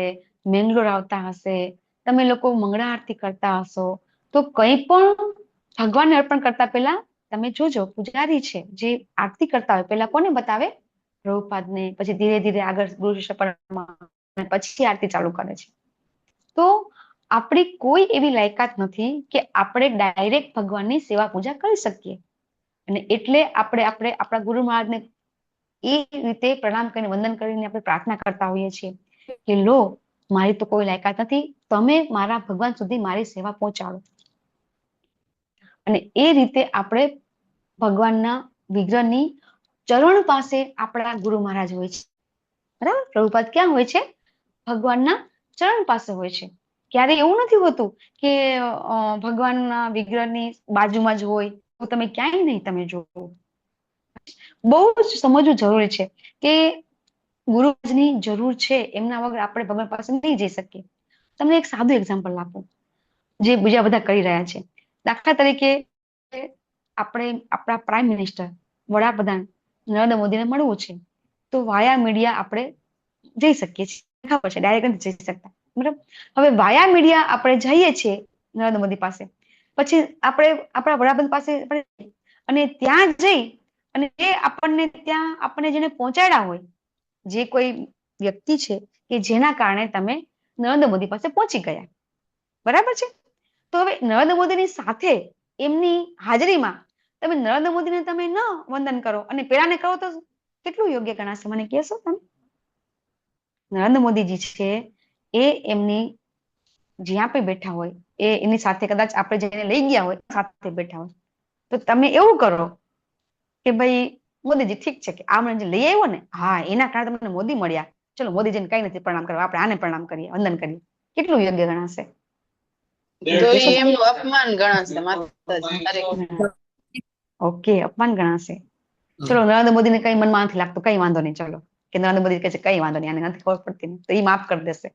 મેંગ્લોર આવતા હશે, તમે લોકો મંગળા આરતી કરતા હશો, તો કંઈ પણ ભગવાનને અર્પણ કરતા પહેલા તમે જોજો પૂજારી છે જે આરતી કરતા હોય પહેલા કોને બતાવે? પ્રભુપાદને, પછી ધીરે ધીરે આગળ ગુરુ શિષ્ય પરંપરા, પછી આરતી ચાલુ કરે છે. તો આપણી કોઈ એવી લાયકાત નથી કે આપણે ડાયરેક્ટ ભગવાનની સેવા પૂજા કરી શકીએ. અને એટલે આપણે આપણા ગુરુ મહારાજને એ રીતે પ્રણામ કરીને વંદન કરીને આપણે પ્રાર્થના કરતા હોઈએ છીએ કે લો, મારી તો કોઈ લાયકાત નથી, તમે મારા ભગવાન સુધી મારી સેવા પહોંચાડો. અને એ રીતે આપણે ભગવાનના વિગ્રહની ચરણ પાસે આપણા ગુરુ મહારાજ હોય છે, બરાબર. પ્રભુપાદ ક્યાં હોય છે? ભગવાનના ચરણ પાસે હોય છે. ક્યારે એવું નથી હોતું કે ભગવાનના વિગ્રહની બાજુમાં જ હોય, તો તમે ક્યાંય નહીં તમે જોવો. બહુ જ સમજવું જરૂરી છે કે ગુરુની જરૂર છે, એમના વગર આપણે ભગવાન પાસે નહીં જઈ શકીએ. તમને એક સાદું એક્ઝામ્પલ આપું જે બીજા બધા કરી રહ્યા છે. દાખલા તરીકે આપણે આપણા પ્રાઇમ મિનિસ્ટર વડાપ્રધાન નરેન્દ્ર મોદીને મળવું છે, તો વાયા મીડિયા આપણે જઈ શકીએ છીએ, ખબર છે ડાયરેક્ટ નથી જઈ શકતા, બરાબર. હવે વાયા મીડિયા આપણે જઈએ છીએ નરેન્દ્ર મોદી પાસે, પછી આપણે આપણા વડાપ્રધાન પાસે અને ત્યાં જઈ અને જે આપણને ત્યાં આપણને જેને પહોંચાડ્યા હોય, જે કોઈ વ્યક્તિ છે કે જેના કારણે તમે નરેન્દ્ર મોદી પાસે પહોંચી ગયા, બરાબર છે. તો હવે નરેન્દ્ર મોદીની સાથે એમની હાજરીમાં તમે નરેન્દ્ર મોદીને તમે ન વંદન કરો અને પેલાને કરો તો કેટલું યોગ્ય ગણાશે, મને કહેશો તમે? નરેન્દ્ર મોદીજી છે એ એમની જ્યાં પણ બેઠા હોય એની સાથે કદાચ આપણે જેને લઈ ગયા હોય સાથે બેઠા હોય, તો તમે એવું કરો કે ભાઈ મોદીજી ઠીક છે કે આ મને જે લઈ આવ્યો ને, હા એના કારણે તમને મોદી મળ્યા, ચલો મોદીજીને કઈ નથી પ્રણામ કરવા, આપણે આને પ્રણામ કરીએ, વંદન કરીએ. કેટલું યોગ્ય ગણાશે? તો એ એમનું અપમાન ગણાશે માતાજી. ઓકે, અપમાન ગણાશે. ચલો નરેન્દ્ર મોદીને કઈ મનમાં નથી લાગતું, કઈ વાંધો નહીં, ચલો કે નરેન્દ્ર મોદી કહે છે કઈ વાંધો નહીં, આને નથી ખબર પડતી તો એ માફ કરી દેશે,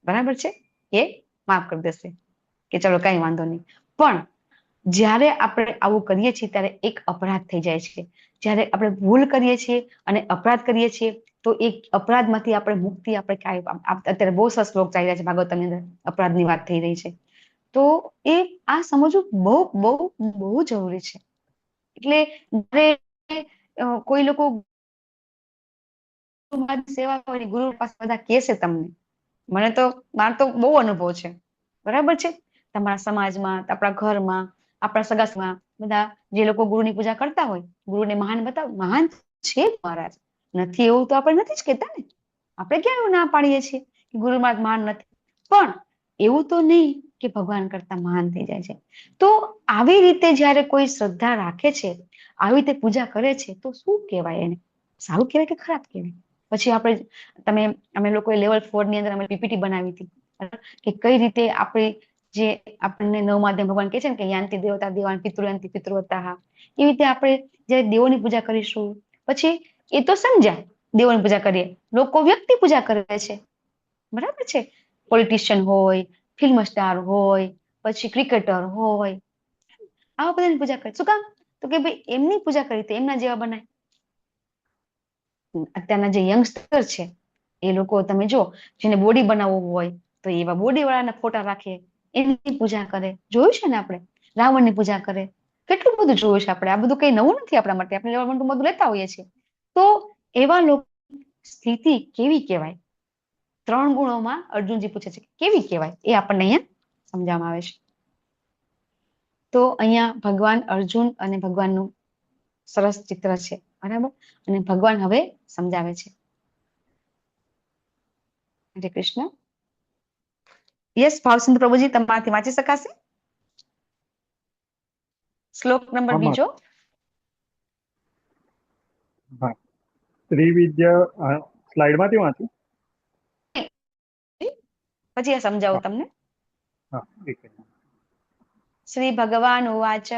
બરાબર છે, એ માફ કરી દેશે કે ચલો કઈ વાંધો નહીં. પણ જ્યારે આપણે આવું કરીએ છીએ ત્યારે એક અપરાધ થઈ જાય છે. જ્યારે આપણે ભૂલ કરીએ છીએ અને અપરાધ કરીએ છીએ તો એક અપરાધમાંથી આપણે મુક્તિ આપણે અત્યારે બહુ સરસ શ્લોક ચાલી રહ્યા છે ભાગવતની અંદર, અપરાધની વાત થઈ રહી છે. તો એ આ સમજવું બહુ બહુ બહુ જરૂરી છે. એટલે કોઈ લોકો સેવા હોય ગુરુ પાસે બધા કહેશે તમને, મને તો મારો તો બહુ અનુભવ છે, બરાબર છે. તમારા સમાજમાં, આપણા ઘરમાં, આપણા સગાસમાં બધા જે લોકો ગુરુની પૂજા કરતા હોય, ગુરુને મહાન બતાવ, મહાન છે મહારાજ, નથી એવું તો આપણે નથી જ કહેતા ને, આપણે ક્યાં એવું ના પાડીએ છીએ કે ગુરુ મહારાજ મહાન નથી, પણ એવું તો નહીં કે ભગવાન કરતા મહાન થઈ જાય છે. તો આવી રીતે જ્યારે કોઈ શ્રદ્ધા રાખે છે, આવી રીતે પૂજા કરે છે, તો શું કહેવાય એને? સારું કહેવાય કે ખરાબ કહેવાય? પછી અમે લોકોએ લેવલ 4 ની અંદર અમે પીપીટી બનાવી હતી કે કઈ રીતે આપણે જે આપણને નવમાધ્યમ ભગવાન કહે છે ને કે યાંતિ દેવતા દેવાન પિતૃ પિતૃવતા, એવી રીતે આપણે જયારે દેવોની પૂજા કરીશું, પછી એ તો સમજ્યા દેવોની પૂજા કરીએ, લોકો વ્યક્તિ પૂજા કરે છે, બરાબર છે. પોલિટિશિયન હોય, ફિલ્મ સ્ટાર હોય, પછી ક્રિકેટર હોય, આવા બધાની પૂજા કરે. શું કામ? તો કે ભાઈ એમની પૂજા કરી તો એમના જેવા બનાય. અત્યારના જે યંગસ્ટર છે એ લોકો તમે જો જેને બોડી બનાવવું હોય તો એવા બોડી વાળાના ફોટા રાખે, એની પૂજા કરે. જોયું છે ને આપણે રાવણની પૂજા કરે, કેટલું બધું જોયું છે આપણે. આ બધું કઈ નવું નથી આપણા માટે, આપણે લેવલ બધું લેતા હોઈએ છીએ. તો એવા લોકો સ્થિતિ કેવી કહેવાય? 3 ગુણોમાં અર્જુનજી પૂછે છે કેવી કહેવાય, એ આપણને અહીંયા સમજાવવામાં આવે છે. તો અહીંયા ભગવાન અર્જુન અને ભગવાનનું સરસ ચિત્ર છે, બરાબર. અને ભગવાન હવે સમજાવે છે. હરે કૃષ્ણ. યસ ભાવસિંધુ પ્રભુજી, તમારાથી વાંચી શકાશે શ્લોક નંબર બીજો? હા, ત્રિવિદ્યા સ્લાઇડમાંથી વાંચું પછી આ સમજાવું તમને. હા, એક મિનિટ. શ્રી ભગવાન ઉવાચ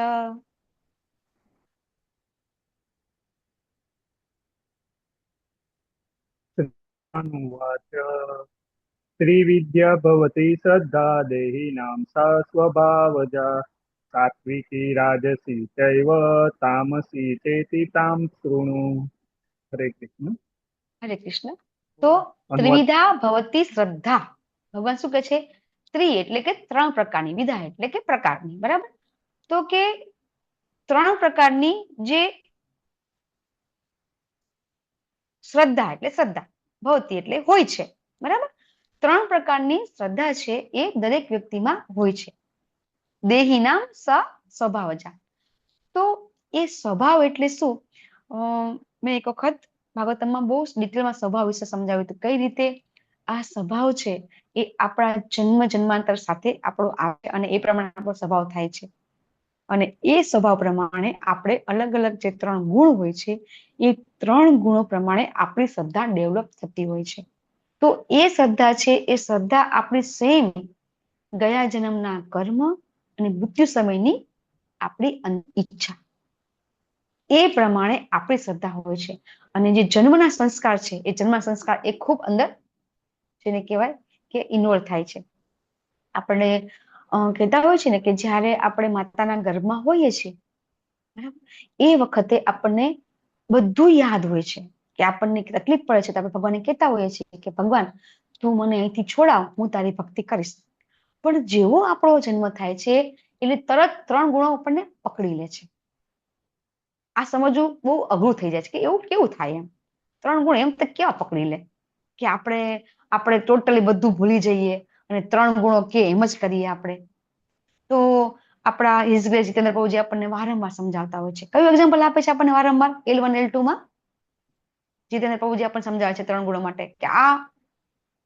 ત્રિવિદ્યા ભવતી શ્રદ્ધા દેહિનાં સા સ્વભાવજા સાત્વિકી રાજસી ચૈવ તામસી ચેતિ તામ શૃણુ. હરે કૃષ્ણ. હરે કૃષ્ણ. તો ત્રિવિધા ભવતી શ્રદ્ધા, ભગવાન શું કહે છે? ત્રિ એટલે કે 3 પ્રકારની, વિધા એટલે કે પ્રકારની, બરાબર. તો કે 3 પ્રકારની જે શ્રદ્ધા એટલે શ્રદ્ધા, ભવતી એટલે હોય છે, બરાબર. 3 પ્રકારની શ્રદ્ધા છે એ દરેક વ્યક્તિમાં હોય છે. દેહિનામ સ સ્વભાવજા. તો એ સ્વભાવ એટલે શું? મેં એક વખત ભાગવતમમાં બહુ ડિટેલમાં સ્વભાવ વિશે સમજાવ્યું હતું, કઈ રીતે આ સ્વભાવ છે એ આપણા જન્મ જન્માંતર સાથે આપણો આવે અને એ પ્રમાણે આપણો સ્વભાવ થાય છે. અને એ સ્વભાવ પ્રમાણે આપણે અલગ અલગ જે 3 ગુણ હોય છે એ 3 ગુણો પ્રમાણે આપણી શ્રદ્ધા ડેવલપ થતી હોય છે. તો એ શ્રદ્ધા છે એ શ્રદ્ધા આપણી સેમ ગયા જન્મના કર્મ અને મૃત્યુ સમયની આપણી ઈચ્છા, એ પ્રમાણે આપણી શ્રદ્ધા હોય છે. અને જે જન્મના સંસ્કાર છે એ જન્મ સંસ્કાર એ ખૂબ અંદર જેને કહેવાય કે ઇન્વોલ્વ થાય છે. આપણે કહેતા હોય છે ને કે જ્યારે આપણે માતાના ગર્ભમાં હોઈએ છીએ, બરાબર, એ વખતે આપણને બધું યાદ હોય છે કે આપણને તકલીફ પડે છે તો આપણે ભગવાનને કહેતા હોઈએ છીએ કે ભગવાન તું મને અહીંથી છોડાવ, હું તારી ભક્તિ કરીશ. પણ જેવો આપણો જન્મ થાય છે એટલે તરત 3 ગુણો આપણને પકડી લે છે. આ સમજવું બહુ અઘરું થઈ જાય છે કે એવું કેવું થાય એમ. 3 ગુણ એમ તો કેવા પકડી લે કે આપણે ટોટલી બધું ભૂલી જઈએ અને 3 ગુણો કે એમ જ કરીએ આપણે. તો આપણા હિઝ ગ્રેસ જીતેન્દ્ર પ્રભુજી આપણને વારંવાર સમજાવતા હોય છે. કયું એક્ઝામ્પલ આપે છે આપણને વારંવાર L1 L2 માં? જીતેન્દ્ર પ્રભુજી આપણને સમજાવે છે 3 ગુણો માટે કે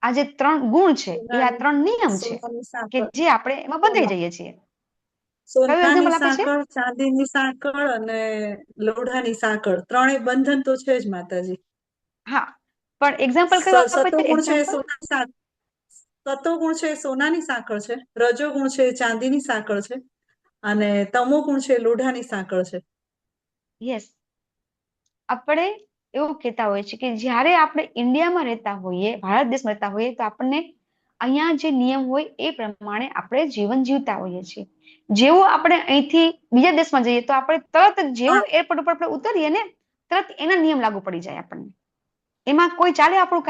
આ જે 3 ગુણ છે એ આ 3 નિયમ છે સોનાની કે સાંકળ, જે આપણે એમાં બંધાઈ જઈએ છીએ. કયું સોનાની એક્ઝામ્પલ આપે છે? સાંકળ, ચાંદીની સાંકળ અને લોઢાની સાંકળ, ત્રણેય બંધન તો છે જ માતાજી. હા, પણ એક્ઝામ્પલ કયું આપે છે? સતોગુણ છે એ એક્ઝામ્પલ સોનાની સાંકળ, સતોગુણ છે એ સોનાની સાંકળ છે, રજોગુણ છે એ ચાંદીની સાંકળ છે, અને તમોગુણ છે એ લોઢાની સાંકળ છે. યસ. આપણે એવું કહેતા હોઈએ છીએ કે જ્યારે આપણે ઇન્ડિયામાં રહેતા હોઈએ, ભારત દેશમાં રહેતા હોઈએ, તો આપણને અહીંયા જે નિયમ હોય એ પ્રમાણે આપણે જીવન જીવતા હોઈએ છીએ. જેવું આપણે અહીંથી બીજા દેશમાં જઈએ તો આપણે તરત જેવું એરપોર્ટ ઉપર આપણે ઉતરીએ ને તરત એના નિયમ લાગુ પડી જાય આપણને. એમાં કોઈ ચાલે આપણું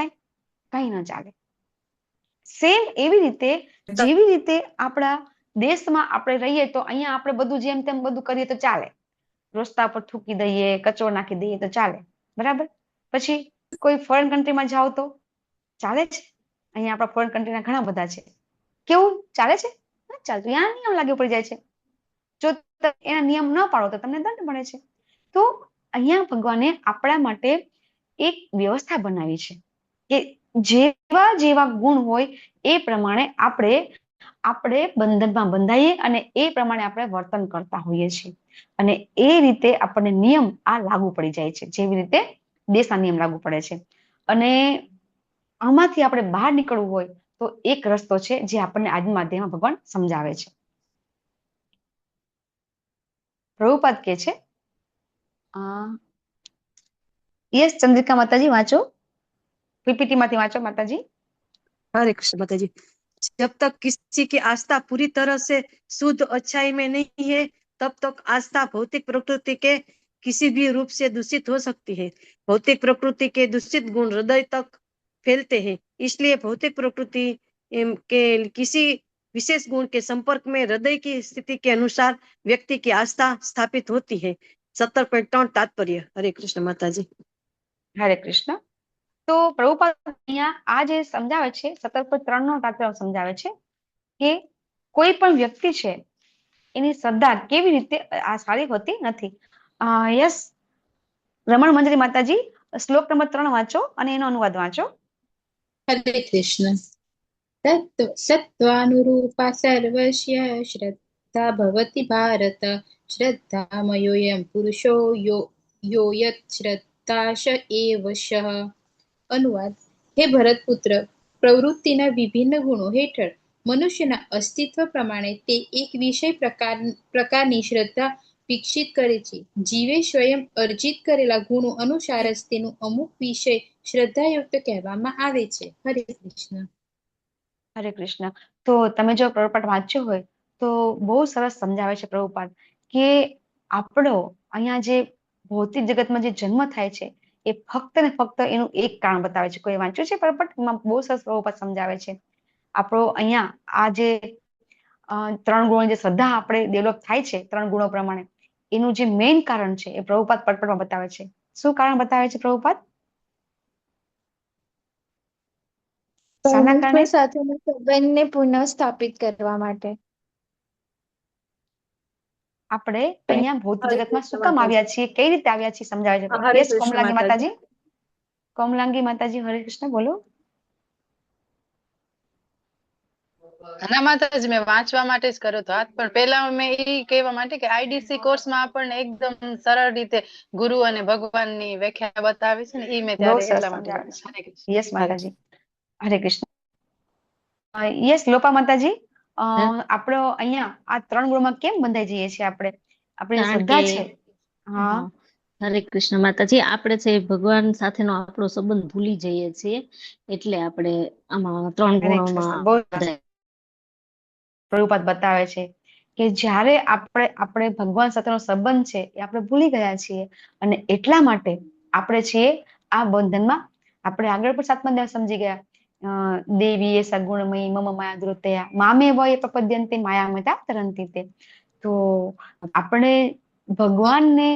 કઈ ન ચાલે. સેમ એવી રીતે જેવી રીતે આપણા દેશમાં આપણે રહીએ તો અહીંયા આપણે બધું જેમ તેમ બધું કરીએ તો ચાલે. રસ્તા પર થૂકી દઈએ, કચરો નાખી દઈએ તો ચાલે, બરાબર. પછી કોઈ ફોરેન કન્ટ્રીમાં જાઓ તો ચાલે છે. અહીંયા આપણા ફોરેન કન્ટ્રીના ઘણા બધા છે. કેવું ચાલે છે? ના ચાલતું. ત્યાં નિયમ લાગુ પડી જાય છે. જો એના નિયમ ન પાડો તો તમને દંડ મળે છે. તો અહીંયા ભગવાને આપણા માટે એક વ્યવસ્થા બનાવી છે કે જેવા જેવા ગુણ હોય એ પ્રમાણે આપણે બંધનમાં બંધાઈએ અને એ પ્રમાણે આપણે વર્તન કરતા હોઈએ છીએ. અને એ રીતે આપણને નિયમ આ લાગુ પડી જાય છે, જેવી રીતે દેશના નિયમ લાગુ પડે છે. અને આમાંથી આપણે બહાર નીકળવું હોય તો એક રસ્તો છે જે આપણને આજના માધ્યમમાં ભગવાન સમજાવે છે. પ્રભુપાદ કે છે, યસ ચંદ્રિકા માતાજી વાંચો, પીપીટી માંથી વાંચો માતાજી. हरे कृष्ण माता जी। जब तक किसी की आस्था पूरी तरह से शुद्ध अच्छाई में नहीं है तब तक आस्था भौतिक प्रकृति के किसी भी रूप से दूषित हो सकती है। भौतिक प्रकृति के दूषित गुण हृदय तक फैलते हैं, इसलिए भौतिक प्रकृति के किसी विशेष गुण के संपर्क में हृदय की स्थिति के अनुसार व्यक्ति की आस्था स्थापित होती है। 17.3 तात्पर्य। हरे कृष्ण माता जी। હરે કૃષ્ણ. તો પ્રભુપાદ અહીંયા આ જે સમજાવે છે 17.3 નો તાત્પર્ય સમજાવે છે કે કોઈ પણ વ્યક્તિ છે એની શ્રદ્ધા કેવી રીતે આ સારી હોતી નથી. યસ રમણ મંજરી માતાજી શ્લોક નંબર 3 વાંચો અને એનો અનુવાદ વાંચો. હરે કૃષ્ણ. સત્વાનુરૂપા સર્વસ્ય શ્રદ્ધા ભવતિ ભારત શ્રદ્ધામયોયમ પુરુષો યો યત શ્રદ્ધાશ એવશ. અનુવાદ. હે ભરતપુત્ર, પ્રવૃત્તિના વિભિન્ન ગુણો હેઠળ મનુષ્યના અસ્તિત્વ પ્રમાણે તે એક વિષય પ્રકારની શ્રદ્ધા વિકસિત કરે છે. જીવે સ્વયં અર્જિત કરેલા ગુણો અનુસાર જ તેનું અમુક વિષય શ્રદ્ધાયુક્ત કહેવામાં આવે છે. હરે કૃષ્ણ. હરે કૃષ્ણ. તો તમે જો પ્રભુપાદ વાંચ્યો હોય તો બહુ સરસ સમજાવે છે પ્રભુપાદ કે આપણો અહીંયા જે ભૌતિક જગતમાં જે જન્મ થાય છે એ ફક્ત ને ફક્ત એનું એક કારણ બતાવે છે. કોઈ વાંચ્યું છે પ્રભુપાદ? એમાં બહુ સરસ પ્રભુપાદ સમજાવે છે. આપણો અહીંયા આ જે 3 ગુણો જે શ્રદ્ધા આપણે ડેવલપ થાય છે 3 ગુણો પ્રમાણે એનું જે મેઇન કારણ છે એ પ્રભુપાદ પટપટમાં બતાવે છે. શું કારણ બતાવે છે પ્રભુપાદ? શાના કારણે? પરમેશ્વર સાથેના સંબંધને પુનઃ સ્થાપિત કરવા માટે. આપણે અહીંયા ભૌતિક હરે જગતમાં શું કૃષ્ણ કામ આવ્યા માતાજી. છીએ, કઈ રીતે આવ્યા છીએ સમજાવે છે. હરે યસ કૃષ્ણ કોમલાંગી માતાજી. માતાજી. કોમલાંગી માતાજી હરે કૃષ્ણ બોલો. ના માતાજી મેં વાંચવા માટે જ કર્યો હતો હાથ, પણ પેલા મેં એ કહેવા માટે કે આઈડીસી કોર્સમાં આપણને એકદમ સરળ રીતે ગુરુ અને ભગવાનની વ્યાખ્યા બતાવી છે ને એ મેં બહુ ત્યારે સરસ એટલા માટે. સમજાવે છે. હરે કૃષ્ણ. યસ માતાજી હરે કૃષ્ણ. યસ લોપા માતાજી આપણો અહીંયા આ 3 ગુણમાં કેમ બંધાઈ જઈએ છીએ આપણે? આપણી કારણ શ્રદ્ધા કે છે. હા હરે કૃષ્ણ માતાજી, આપણે છે ભગવાન સાથેનો આપણો સંબંધ ભૂલી જઈએ છીએ એટલે આપણે આમાં 3 હરે કૃષ્ણ. ગુણોમાં બહુ સરસ પ્રભુપાદ બતાવે છે કે જ્યારે આપણે ભગવાન સાથેનો સંબંધ છે એ આપણે ભૂલી ગયા છીએ અને એટલા માટે આપણે છીએ આ બંધનમાં. આપણે આગળ પણ 7મા અધ્યાય સમજી ગયા દેવી સગુણમયી મમ માયા ધૃતયા મામે વય પ્રપદ્યંતે માયામતા તરંતી તે. તો આપણે ભગવાનને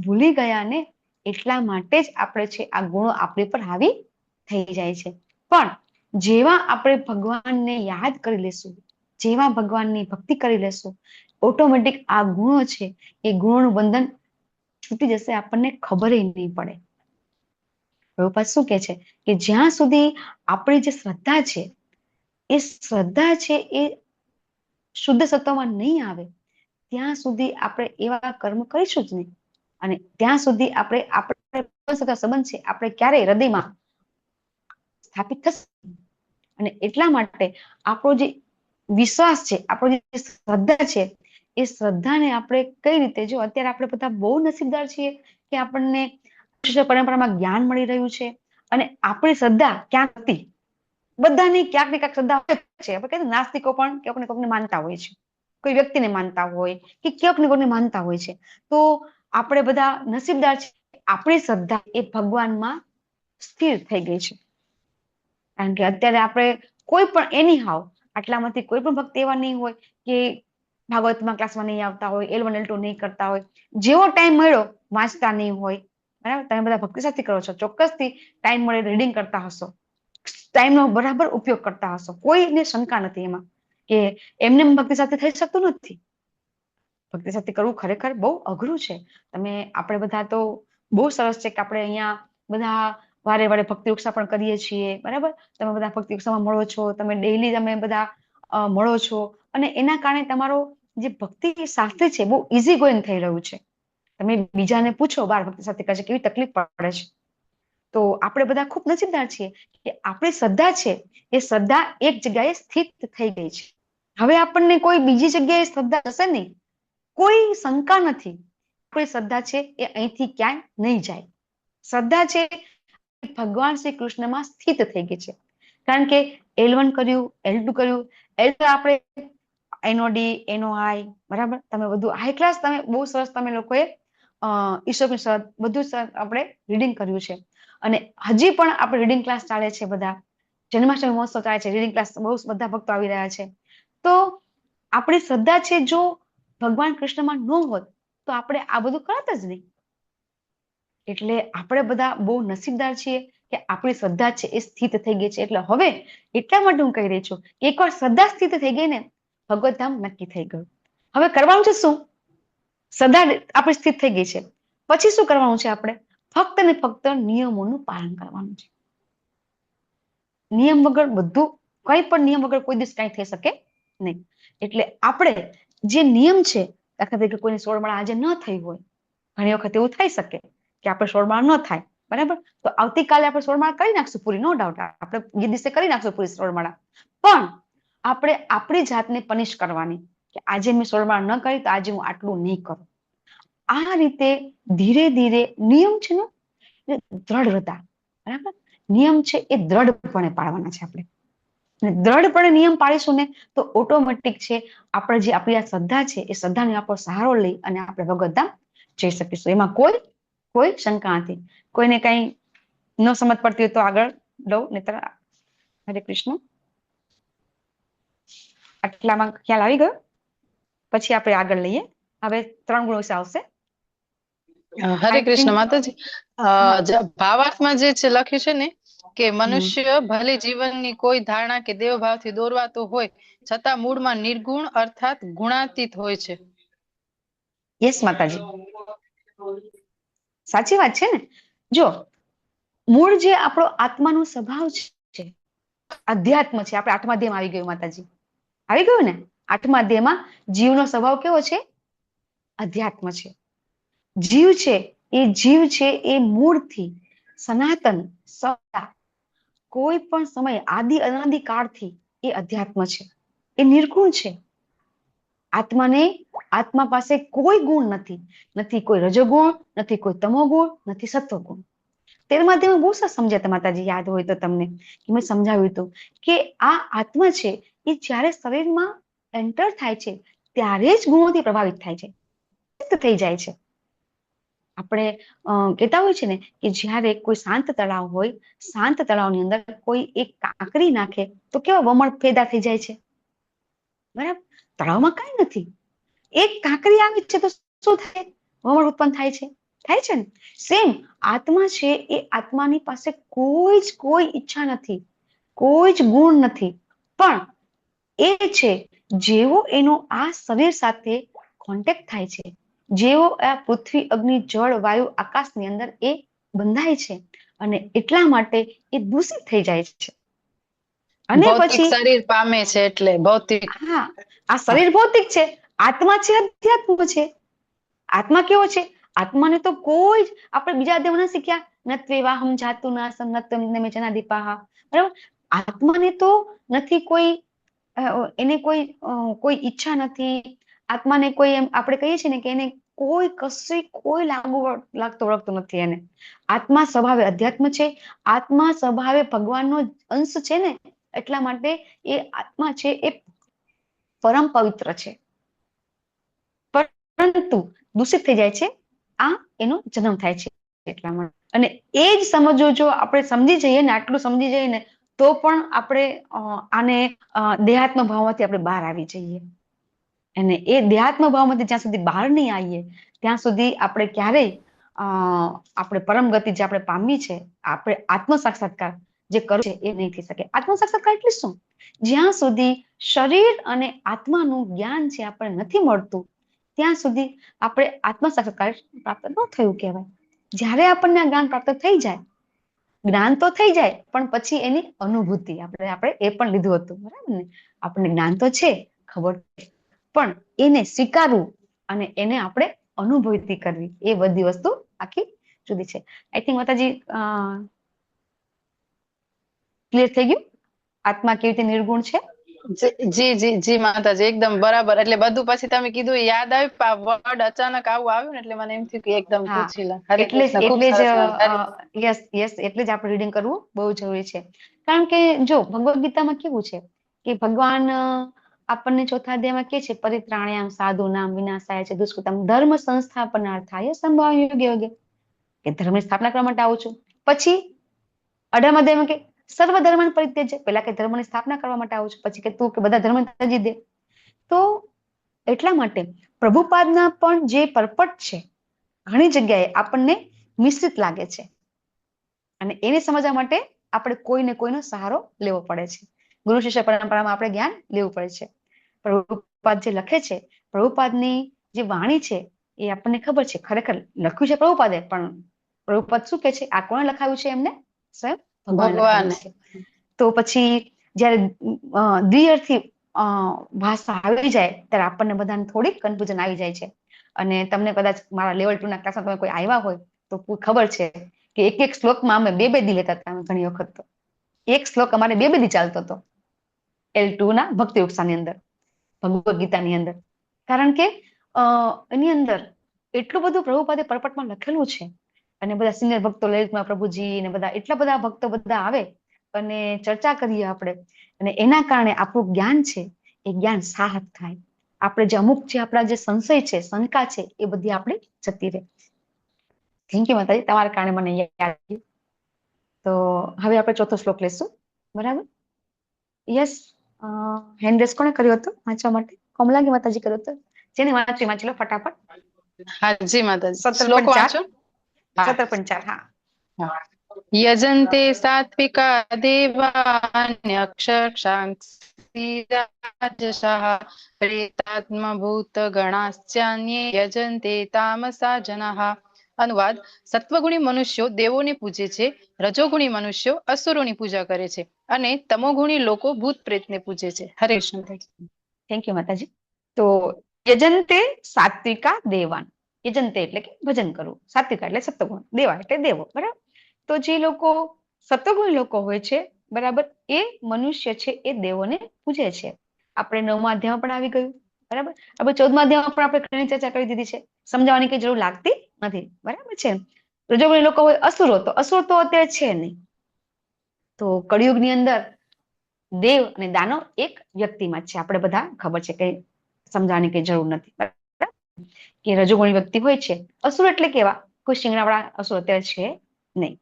ભૂલી ગયા ને એટલા માટે જ આપણે છે આ ગુણો આપણી પર હાવી થઈ જાય છે. પણ જેવા આપણે ભગવાનને યાદ કરી લેશું, જેવા ભગવાનની ભક્તિ કરી લેશું, ઓટોમેટિક આ ગુણો છે એ ગુણોનું બંધન છૂટી જશે, આપણને ખબર નહીં પડે. પ્રભુપાદ શું કે છે કે જ્યાં સુધી આપણી જે શ્રદ્ધા છે એ શુદ્ધ સત્વમાં નહીં આવે ત્યાં સુધી આપણે એવા કર્મ કરીશું જ નહીં, અને ત્યાં સુધી આપણે સંબંધ છે આપણે ક્યારેય હૃદયમાં સ્થાપિત થશે. અને એટલા માટે આપણો જે વિશ્વાસ છે, આપણો જે શ્રદ્ધા છે, એ શ્રદ્ધાને આપણે કઈ રીતે, જો અત્યારે આપણે બધા બહુ નસીબદાર છીએ કે આપણને પરંપરામાં જ્ઞાન મળી રહ્યું છે, અને આપણી શ્રદ્ધા ક્યાંક હતી, બધાની ક્યાંક ને ક્યાંક શ્રદ્ધા હોય છે. આપણે કહીએ નાસ્તિકો પણ ક્યાંક ને કોઈકને માનતા હોય છે, કોઈ વ્યક્તિને માનતા હોય કે ક્યાંક ને કોઈને માનતા હોય છે. તો આપણે બધા નસીબદાર છે, આપણી શ્રદ્ધા એ ભગવાનમાં સ્થિર થઈ ગઈ છે. કારણ કે અત્યારે આપણે કોઈ પણ એની હાવ આટલામાંથી કોઈ પણ ભક્ત એવા નહીં હોય કે ભાગવતમાં ક્લાસમાં નહીં આવતા હોય, L1 L2 નહીં કરતા હોય, જેવો ટાઈમ મળ્યો વાંચતા નહીં હોય. બરાબર, તમે બધા ભક્તિ સાથે કરો છો, ચોક્કસથી ટાઈમ મળે રીડિંગ કરતા હશો, ટાઈમનો બરાબર ઉપયોગ કરતા હશો, કોઈને શંકા નથી એમાં કે એમને ભક્તિ સાથે થઈ શકતું નથી. ભક્તિ સાથે કરવું ખરેખર બહુ અઘરું છે. આપણે બધા તો બહુ સરસ છે કે આપણે અહીંયા બધા વારે વારે ભક્તિ ઉત્સવ પણ કરીએ છીએ. બરાબર, તમે બધા ભક્તિ ઉત્સવમાં મળો છો, તમે ડેઈલી તમે બધા મળો છો, અને એના કારણે તમારો જે ભક્તિ શાસ્ત્ર છે બહુ ઇઝી ગોઈંગ થઈ રહ્યું છે. તમે બીજાને પૂછો બાર ભક્તિ સાથે કરે છે કેવી તકલીફ પડે છે. તો આપણે બધા ખૂબ નસીબદાર છીએ કે આપણી શ્રદ્ધા છે એ શ્રદ્ધા એક જગ્યાએ સ્થિત થઈ ગઈ છે. હવે આપણને કોઈ બીજી જગ્યાએ શ્રદ્ધા હશે નહીં, કોઈ શંકા નથી. આપણી શ્રદ્ધા છે એ અહીંથી ક્યાંય નહીં જાય. શ્રદ્ધા છે ભગવાન શ્રી કૃષ્ણમાં સ્થિત થઈ ગઈ છે. કારણ કે L1 કર્યું, L2 કર્યું, L2 આપણે NOD, NOI, બરાબર, તમે બધું હાઈ ક્લાસ, તમે બહુ સરસ તમે લોકોએ ઈશ્વર બધું આપણે રીડિંગ કર્યું છે. અને હજી પણ આપણે રીડિંગ ક્લાસ ચાલે છે, બધા જન્માષ્ટમી મહોત્સવ ચાલે છે, રીડિંગ ક્લાસ બહુ બધા ભક્તો આવી રહ્યા છે. તો આપણી શ્રદ્ધા છે જો ભગવાન કૃષ્ણમાં ન હોત તો આપણે આ બધું કરત જ નહીં. એટલે આપણે બધા બહુ નસીબદાર છીએ કે આપણી શ્રદ્ધા છે એ સ્થિત થઈ ગઈ છે. એટલે હવે એટલા માટે હું કહી રહી છું કે એકવાર શ્રદ્ધા સ્થિત થઈ ગઈ ને ભગવત ધામ નક્કી થઈ ગયું. હવે કરવાનું છે શું? શ્રદ્ધા આપણી સ્થિત થઈ ગઈ છે, પછી શું કરવાનું છે? આપણે ફક્ત ને ફક્ત નિયમોનું પાલન કરવાનું છે. નિયમ વગર બધું, કઈ પણ નિયમ વગર કોઈ દિવસ કઈ થઈ શકે નહીં. એટલે આપણે જે નિયમ છે, દાખલા તરીકે કોઈને 16 માળા આજે ન થઈ હોય, ઘણી વખત એવું થઈ શકે કે આપણે 16 માળા ન થાય, બરાબર, તો આવતીકાલે આપણે 16 માળા કરી નાખશું પૂરી, નો ડાઉટ, આપણે એ દિવસે કરી નાખશું પૂરી 16 માળા. પણ આપણે આપણી જાતને પનિશ કરવાની કે આજે મેં 16 માળા ન કરી તો આજે હું આટલું નહીં કરું. આ રીતે ધીરે ધીરે નિયમ છે ને દ્રઢતા, બરાબર, નિયમ છે એ દ્રઢપણે પાળવાના છે. આપણે દ્રઢપણે નિયમ પાળીશું ને તો ઓટોમેટિક છે આપણે જે આપણી આ શ્રદ્ધા છે એ શ્રદ્ધાને આપણો સહારો લઈ અને આપણે ભગવત ધામ જઈ શકીશું. એમાં કોઈ શંકા નથી. કોઈને કઈ ન સમજ પડતી હોય તો આગળ લઉં, નહીતર હરે કૃષ્ણ. આટલામાં ખ્યાલ આવી ગયો? પછી આપણે આગળ લઈએ. હવે 3 ગુણો વિશે આવશે. હરે કૃષ્ણ માતાજી. ભાવાર્થમાં જે છે લખ્યું છે ને કે મનુષ્ય ભલે જીવનની કોઈ ધારણા કે દેવભાવથી દોરવાતો હોય છતાં મૂળમાં નિર્ગુણ અર્થાત ગુણાતીત હોય છે. યસ માતાજી, સાચી વાત છે ને. જો મૂળ જે આપણો આત્માનો સ્વભાવ છે, અધ્યાત્મ છે, આપણે 8મા અધ્યાયમાં આવી ગયું માતાજી, આવી ગયું ને. 8મા અધ્યાયમાં જીવનો સ્વભાવ કેવો છે? અધ્યાત્મ છે. જીવ છે એ મૂળથી સનાતન સદા કોઈ પણ સમય આદિ અનાદિ કાળથી એ અધ્યાત્મ છે, એ નિર્ગુણ છે. આત્મા પાસે કોઈ ગુણ નથી, નથી કોઈ રજોગુણ, નથી કોઈ તમોગુણ, નથી સત્વગુણ. 13મા અધ્યાયમાં બહુ સરસ સમજ્યા માતાજી, યાદ હોય તો તમને કે મેં સમજાવ્યું હતું કે આ આત્મા છે એ જ્યારે શરીરમાં એન્ટર થાય છે ત્યારે જ ગુણોથી પ્રભાવિત થાય છે, થઈ જાય છે. આપણે કહેતા હોય છે ને કે જ્યારે કોઈ શાંત તળાવ હોય, શાંત તળાવની અંદર કોઈ એક કાંકરી નાખે તો કેવા વમળ પેદા થઈ જાય છે, બરાબર? તળાવમાં કઈ નથી, એક કાંકરી આવે છે તો શું થાય? વમળ ઉત્પન્ન થાય છે ને. સેમ આત્મા છે, એ આત્માની પાસે કોઈ ઈચ્છા નથી, કોઈ જ ગુણ નથી, પણ એ છે જેવો એનો આ શરીર સાથે કોન્ટેક્ટ થાય છે, જેવો આ પૃથ્વી, અગ્નિ, જળ, વાયુ, આકાશની અંદર એ બંધાય છે અને એટલા માટે એ દૂષિત થઈ જાય છે. અને ભૌતિક પછી શરીર પામે છે એટલે ભૌતિક. હા, આ શરીર ભૌતિક છે, આત્મા છે અધ્યાત્મ છે. આત્મા કેવો છે? આત્માને તો કોઈ જ આપણે બીજા દેવ ના શીખ્યા, નત્વેવાહમ જાતુ નાસમ નત્વમ જનાદીપાહ, બરાબર? આત્માને તો નથી કોઈ, એને કોઈ ઈચ્છા નથી, આત્માને કોઈ, એમ આપણે કહીએ છીએ ને કે એને કોઈ લાગતો વળગતો નથી એને. આત્મા સ્વભાવે અધ્યાત્મ છે, આત્મા સ્વભાવે ભગવાનનો અંશ છે ને, એટલા માટે એ આત્મા છે એ પરમ પવિત્ર છે, પરંતુ દૂષિત થઈ જાય છે, આ એનો જન્મ થાય છે એટલા માટે. અને એ જ સમજો, જો આપણે સમજી જઈએ ને, આટલું સમજી જઈએ ને, તો પણ આપણે આને દેહાત્મ ભાવમાંથી આપણે બહાર આવી જઈએ. અને એ દેહાત્મ ભાવમાંથી જ્યાં સુધી બહાર નહીં આવીએ ત્યાં સુધી આપણે ક્યારેય આપણે પરમ ગતિ જે આપણે પામવી છે, આપણે આત્મ સાક્ષાત્કાર જે કરવું છે એ નહીં થઈ શકે. આત્મ સાક્ષાત્કાર એટલે શું? જ્યાં સુધી શરીર અને આત્માનું જ્ઞાન છે આપણે નથી મળતું, ત્યાં સુધી આપણે આત્મ સાક્ષાત્કાર પ્રાપ્ત ન થયું કહેવાય. જ્યારે આપણને આ જ્ઞાન પ્રાપ્ત થઈ જાય, જ્ઞાન તો થઈ જાય, પણ પછી એની અનુભૂતિ આપણે એ પણ લીધું હતું, બરાબર ને? આપણને જ્ઞાન તો છે, ખબર છે, પણ એને સ્વીકારવું અને એને આપણે અનુભૂતિ કરવી, એ બધી વસ્તુ આખી જુદી છે. આઈ થિંક માતાજી ક્લિયર થઈ ગયું, આત્મા કેવી રીતે નિર્ગુણ છે? જી માતાજી, એકદમ બરાબર. એટલે બધું પછી તમે કીધું યાદ આવ્યું, વર્ડ અચાનક આવું આવ્યું ને એટલે મને એમ થયું કે એકદમ પૂછી લે. હરે કૃષ્ણ, ખૂબ સરસ. યસ, એટલે જ આપણે રીડિંગ કરવું બહુ જરૂરી છે. કારણ કે જો ભગવદ ગીતામાં કેવું છે કે ભગવાન આપણને ચોથા અધ્યાયમાં કે છે, પરિત્રાણ્યામ સાધુનામ વિનાશાય છે દુષ્કૃતમ ધર્મ સંસ્થાપનાર્થાય સંભાવ યોગે, કે ધર્મની સ્થાપના કરવા માટે આવું છું. પછી 18મા અધ્યાયમાં કે સર્વ ધર્મ પરિત્યજ્ય, પેલા કે ધર્મની સ્થાપના કરવા માટે આવું છું, પછી કે તું કે બધા ધર્મ ત્યજી દે. તો એટલા માટે પ્રભુપાદના પણ જે પરપટ છે, ઘણી જગ્યાએ આપણને મિશ્રિત લાગે છે, અને એને સમજવા માટે આપણે કોઈને કોઈનો સહારો લેવો પડે છે. ગુરુ શિષ્ય પરંપરામાં આપણે જ્ઞાન લેવું પડે છે. પ્રભુપાદ જે લખે છે, પ્રભુપાદની જે વાણી છે, એ આપણને ખબર છે ખરેખર લખ્યું છે પ્રભુપાદે, પણ પ્રભુપાદ શું કે છે, આ કોણે લખાવ્યું છે? એમને સ્વયં ભગવાન લખાવ્યું છે. તો પછી જયારે દ્વિઅર્થી ભાષા આવી જાય ત્યારે આપણને બધાને થોડીક કન્ફ્યુઝન આવી જાય છે. અને તમને કદાચ મારા લેવલ 2 ના ક્લાસમાં તમે કોઈ આવ્યા હોય તો ખબર છે કે એક શ્લોકમાં અમે બે દી લેતા હતા. ઘણી વખત તો એક શ્લોક અમારે બે દી ચાલતો હતો L2 ના ભક્તિ ઉપસાની અંદર, ભગવદ ગીતાની અંદર. કારણ કે એની અંદર એટલું બધું પ્રભુપાદે પરપટમાં લખેલું છે, અને બધા સિનિયર ભક્તો, લલિતમાં પ્રભુજી ને બધા એટલા બધા ભક્તો બધા આવે અને ચર્ચા કરીએ આપણે, અને એના કારણે આપણું જ્ઞાન છે એ જ્ઞાન સાહત થાય. આપણે જે અમુક જે આપણા જે સંશય છે, શંકા છે, એ બધી આપણે જતી રહે. થેન્ક યુ માતાજી, તમારા કારણે મને યાદ આવ્યું. તો હવે આપણે ચોથો શ્લોક લેશું, બરાબર? યસ, હેન્ડ રેસ કોને કર્યો હતો વાંચવા માટે? કોમલાંગી માતાજી કર્યો હતો. જેને વાંચી લો ફટાફટ. હા જી માતાજી, શ્લોક વાંચો. 17.4. હા. યજન્તે સાત્વિકા દેવાન્યક્ષરક્ષાંક્ષીરાજસઃ પ્રેતાત્મભૂત ગણાશ્ચાન્યે યજન્તે તામસા જનઃ. અનુવાદ: સત્વગુણી મનુષ્યો દેવોને પૂજે છે, રજોગુણી મનુષ્યો અસુરોની પૂજા કરે છે, અને તમોગુણી લોકો ભૂત પ્રેતને પૂજે છે. હરે કૃષ્ણ. થેન્ક યુ માતાજી. તો યજન્તે સાત્વિકા દેવાન, યજન્તે એટલે કે ભજન કરવું, સાત્વિકા એટલે સત્વગુણ, દેવા એટલે દેવો, બરાબર? તો જે લોકો સત્વગુણી લોકો હોય છે, બરાબર, એ મનુષ્ય છે એ દેવોને પૂજે છે. આપણે 9મા અધ્યાયમાં પણ આવી ગયું, બરાબર? હવે 14મા અધ્યાયમાં પણ આપણે ઘણી ચર્ચા કરી દીધી છે, સમજાવવાની કઈ જરૂર લાગતી નથી, બરાબર છે? રજોગુણી લોકો હોય અસુરો, તો અસુર તો અત્યારે છે નહીં. તો કળિયુગની અંદર દેવ અને દાનવ એક વ્યક્તિમાં જ છે, આપણે બધા ખબર છે, કઈ સમજાવવાની કઈ જરૂર નથી, બરાબર? કે રજોગુણી વ્યક્તિ હોય છે. અસુર એટલે કેવા? કોઈ શિંગડાવાળા અસુર અત્યારે છે નહીં,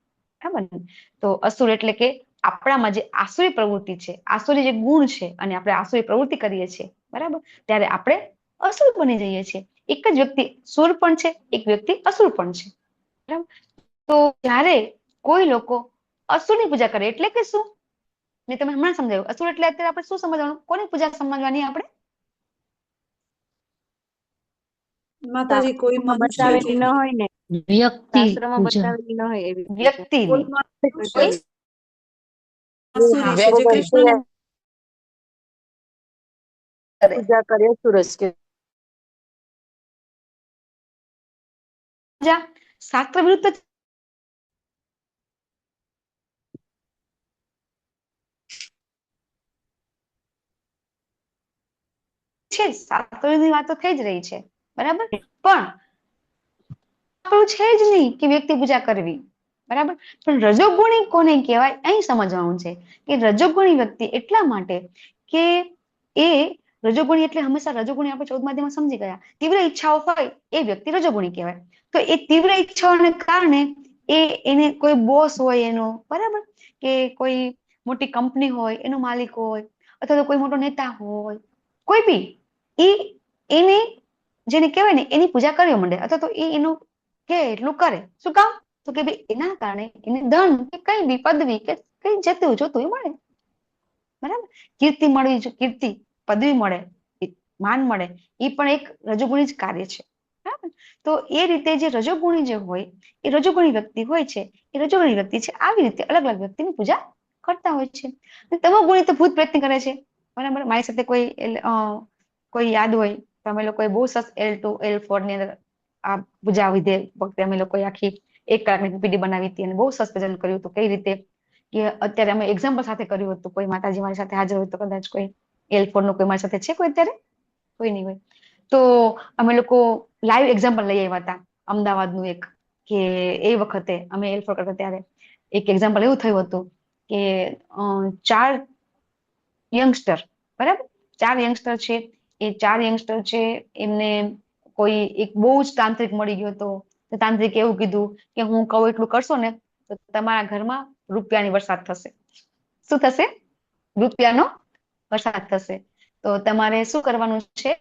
બરાબર ને? તો અસુર એટલે કે આપણામાં જે આસુરી પ્રવૃત્તિ છે, આસુરી જે ગુણ છે, અને આપણે આસુરી પ્રવૃત્તિ કરીએ છીએ, બરાબર, ત્યારે આપણે અસુર બની જઈએ છીએ. એક જ વ્યક્તિ સુર પણ છે, એક વ્યક્તિ અસુર પણ છે, બરાબર. તો જ્યારે કોઈ લોકો અસુરની પૂજા કરે એટલે કે શું, મેં તમે હમણાં સમજાવ્યું. અસુર એટલે અત્યારે આપણે શું સમજવાનું, કોની પૂજા સમજવાની આપણે? માતાજી કોઈ શાસ્ત્રોમાં મનુષ્ય બતાવેલી ન જેની હોય ને, વ્યક્તિ શાસ્ત્રમાં પૂજા, બતાવેલી ન હોય એવી પૂજા. વ્યક્તિની કોઈ કોઈ મનુષ્ય આસુરી છે, જે કૃષ્ણને કરે પૂજા કરે સુરજ કે પૂજા શાસ્ત્ર વિરુદ્ધ છે, શાસ્ત્રની વાતો થઈ જ રહી છે, બરાબર. પણ આપણું છે જ નહીં કે વ્યક્તિ પૂજા કરવી, બરાબર. પણ રજોગુણી કોને કહેવાય અહીં સમજવાનું છે કે રજોગુણી વ્યક્તિ એટલા માટે કે એ રજોગુણી એટલે હંમેશા રજોગુણી આપણે 14મા અધ્યાયમાં સમજી ગયા, તીવ્ર ઈચ્છાઓ હોય એ વ્યક્તિ રજોગુણી કહેવાય. તો એ તીવ્ર ઈચ્છાઓને કારણે એને કોઈ બોસ હોય એનો, બરાબર, કે કોઈ મોટી કંપની હોય એનો માલિક હોય, અથવા તો કોઈ મોટો નેતા હોય, કોઈ બી એને જેને કહેવાય ને એની પૂજા કરવા માંડે, અથવા તો એનું કે એટલું કરે. શું કામ? તો કે ભાઈ એના કારણે એને ધન કે કઈ બી પદવી કે કઈ જતું જોતું એ મળે, બરાબર. કીર્તિ મળવી, કીર્તિ પદવી મળે, માન મળે, એ પણ એક રજોગુણી જ કાર્ય છે, બરાબર. તો એ રીતે જે રજોગુણી જે હોય એ રજોગુણી વ્યક્તિ હોય છે, એ રજોગુણી વ્યક્તિ છે. આવી રીતે અલગ અલગ વ્યક્તિની પૂજા કરતા હોય છે. તમોગુણી તો ભૂત પ્રેતની કરે છે, બરાબર. મારી સાથે કોઈ યાદ હોય તો અમે લોકોએ બહુ સરસ L2 L4 ની અંદર આ પૂજા વિધે વખતે અમે લોકોએ આખી 1 કલાકની પીપીટી બનાવી હતી અને બહુ સરસ પ્રેઝન્ટ કર્યું હતું. કઈ રીતે કે અત્યારે અમે એક્ઝામ્પલ સાથે કર્યું હતું. કોઈ માતાજી મારી સાથે હાજર હોય તો કદાચ કોઈ L4 નું કોઈ મારી સાથે છે કોઈ અત્યારે? કોઈ નહીં હોય. તો અમે લોકો લાઈવ એક્ઝામ્પલ લઈ આવ્યા હતા અમદાવાદનું એક, કે એ વખતે અમે L4 કરતા ત્યારે એક એક્ઝામ્પલ એવું થયું હતું કે 4 યંગસ્ટર, બરાબર, 4 યંગસ્ટર છે. એ 4 યંગસ્ટર છે એમને કોઈ એક બહુ જ તાંત્રિક મળી ગયો હતો. તો તાંત્રિક એવું કીધું કે હું કહું એટલું કરશો ને તો તમારા ઘરમાં રૂપિયાની વરસાદ થશે. શું થશે? રૂપિયાનો વરસાદ થશે. તો તમારે શું કરવાનું છે?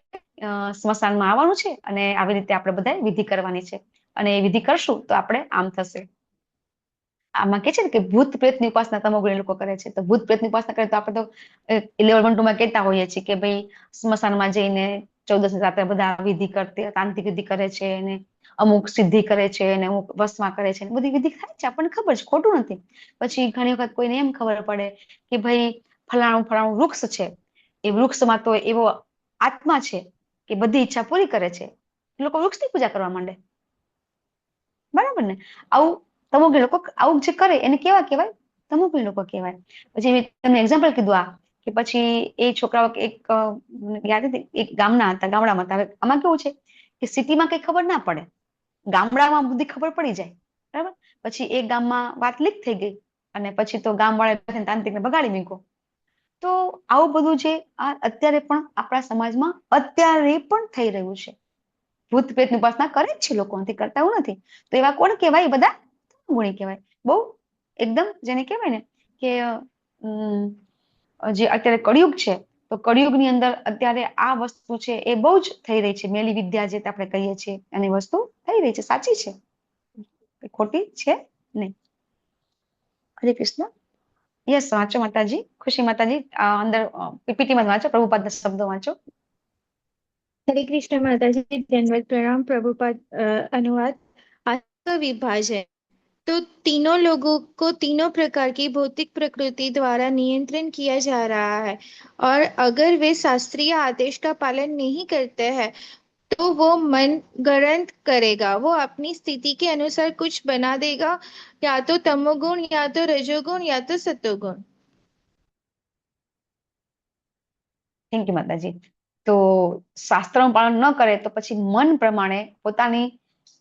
સ્મશાનમાં આવવાનું છે અને આવી રીતે આપણે બધાએ વિધિ કરવાની છે, અને એ વિધિ કરશું તો આપણે આમ થશે. આમાં કે છે ને કે ભૂત પ્રેતની ઉપાસના તમોગુણી લોકો કરે છે. તો ભૂત પ્રેતની ઉપાસના કરે તો આપણે તો લેવલ 1 2 માં કહેતા હોઈએ છીએ કે ભાઈ સ્મશાનમાં જઈને 14 રાત્રે બધા વિધિ કરતી તાંત્રિક વિધિ કરે છે, અને અમુક સિદ્ધિ કરે છે, અને અમુક વસમાં કરે છે, બધી વિધિ થાય છે, આપણને ખબર છે, ખોટું નથી. પછી ઘણી વખત કોઈને એમ ખબર પડે કે ભાઈ ફલાણું ફલાણું વૃક્ષ છે, એ વૃક્ષમાં તો એવો આત્મા છે કે બધી ઈચ્છા પૂરી કરે છે, લોકો વૃક્ષની પૂજા કરવા માંડે, બરાબર ને? આવું તમોગુણી લોકો આવું જે કરે એને કેવા કહેવાય? તમોગુણી લોકો કહેવાય. પછી મેં તમને એક્ઝામ્પલ કીધું આ કે પછી એ છોકરાઓ એક યાદ હતી, એક ગામડામાં હતા. હવે આમાં કેવું છે કે સિટીમાં કઈ ખબર ના પડે, ગામડામાં બધી ખબર પડી જાય, બરાબર. પછી એક ગામમાં વાત લીક થઈ ગઈ અને પછી તો ગામવાળા તાંત્રિકને બગાડી મૂક્યો. તો આવું બધું છે આ અત્યારે પણ આપણા સમાજમાં અત્યારે પણ થઈ રહ્યું છે. ભૂત પ્રેતની ઉપાસના કરે જ છે લોકો, નથી કરતા એવું નથી. તો એવા કોણ કહેવાય? એ બધા તમોગુણી કહેવાય. બહુ એકદમ જેને કહેવાય ને કે જે અત્યારે કળિયુગ છે, તો કળિયુગની અંદર અત્યારે આ વસ્તુ છે એ બહુ જ થઈ રહી છે. મેલી વિદ્યા જે આપણે કહીએ છીએ અને વસ્તુ થઈ રહી છે, સાચી છે, ખોટી છે નહીં. હરે કૃષ્ણ. યસ, વાંચો માતાજી, ખુશી માતાજી, અંદર પીપીટીમાં વાંચો, પ્રભુપાદના શબ્દો વાંચો. हरे कृष्ण माताजी, दंडवत प्रणाम। प्रभुपाद अनुवाद। आत्मविभाजन तो तीनों लोगों को तीनों प्रकार की भौतिक प्रकृति द्वारा नियंत्रण किया जा रहा है, और अगर वे शास्त्रीय आदेश का पालन नहीं करते हैं तो वो मन गणत करेगा, वो अपनी स्थिति के अनुसार कुछ बना देगा, या तो तमोगुण, या तो रजोगुण, या तो सतोगुण। થેન્ક યુ માતાજી. તો શાસ્ત્રનું પાલન ન કરે તો પછી મન પ્રમાણે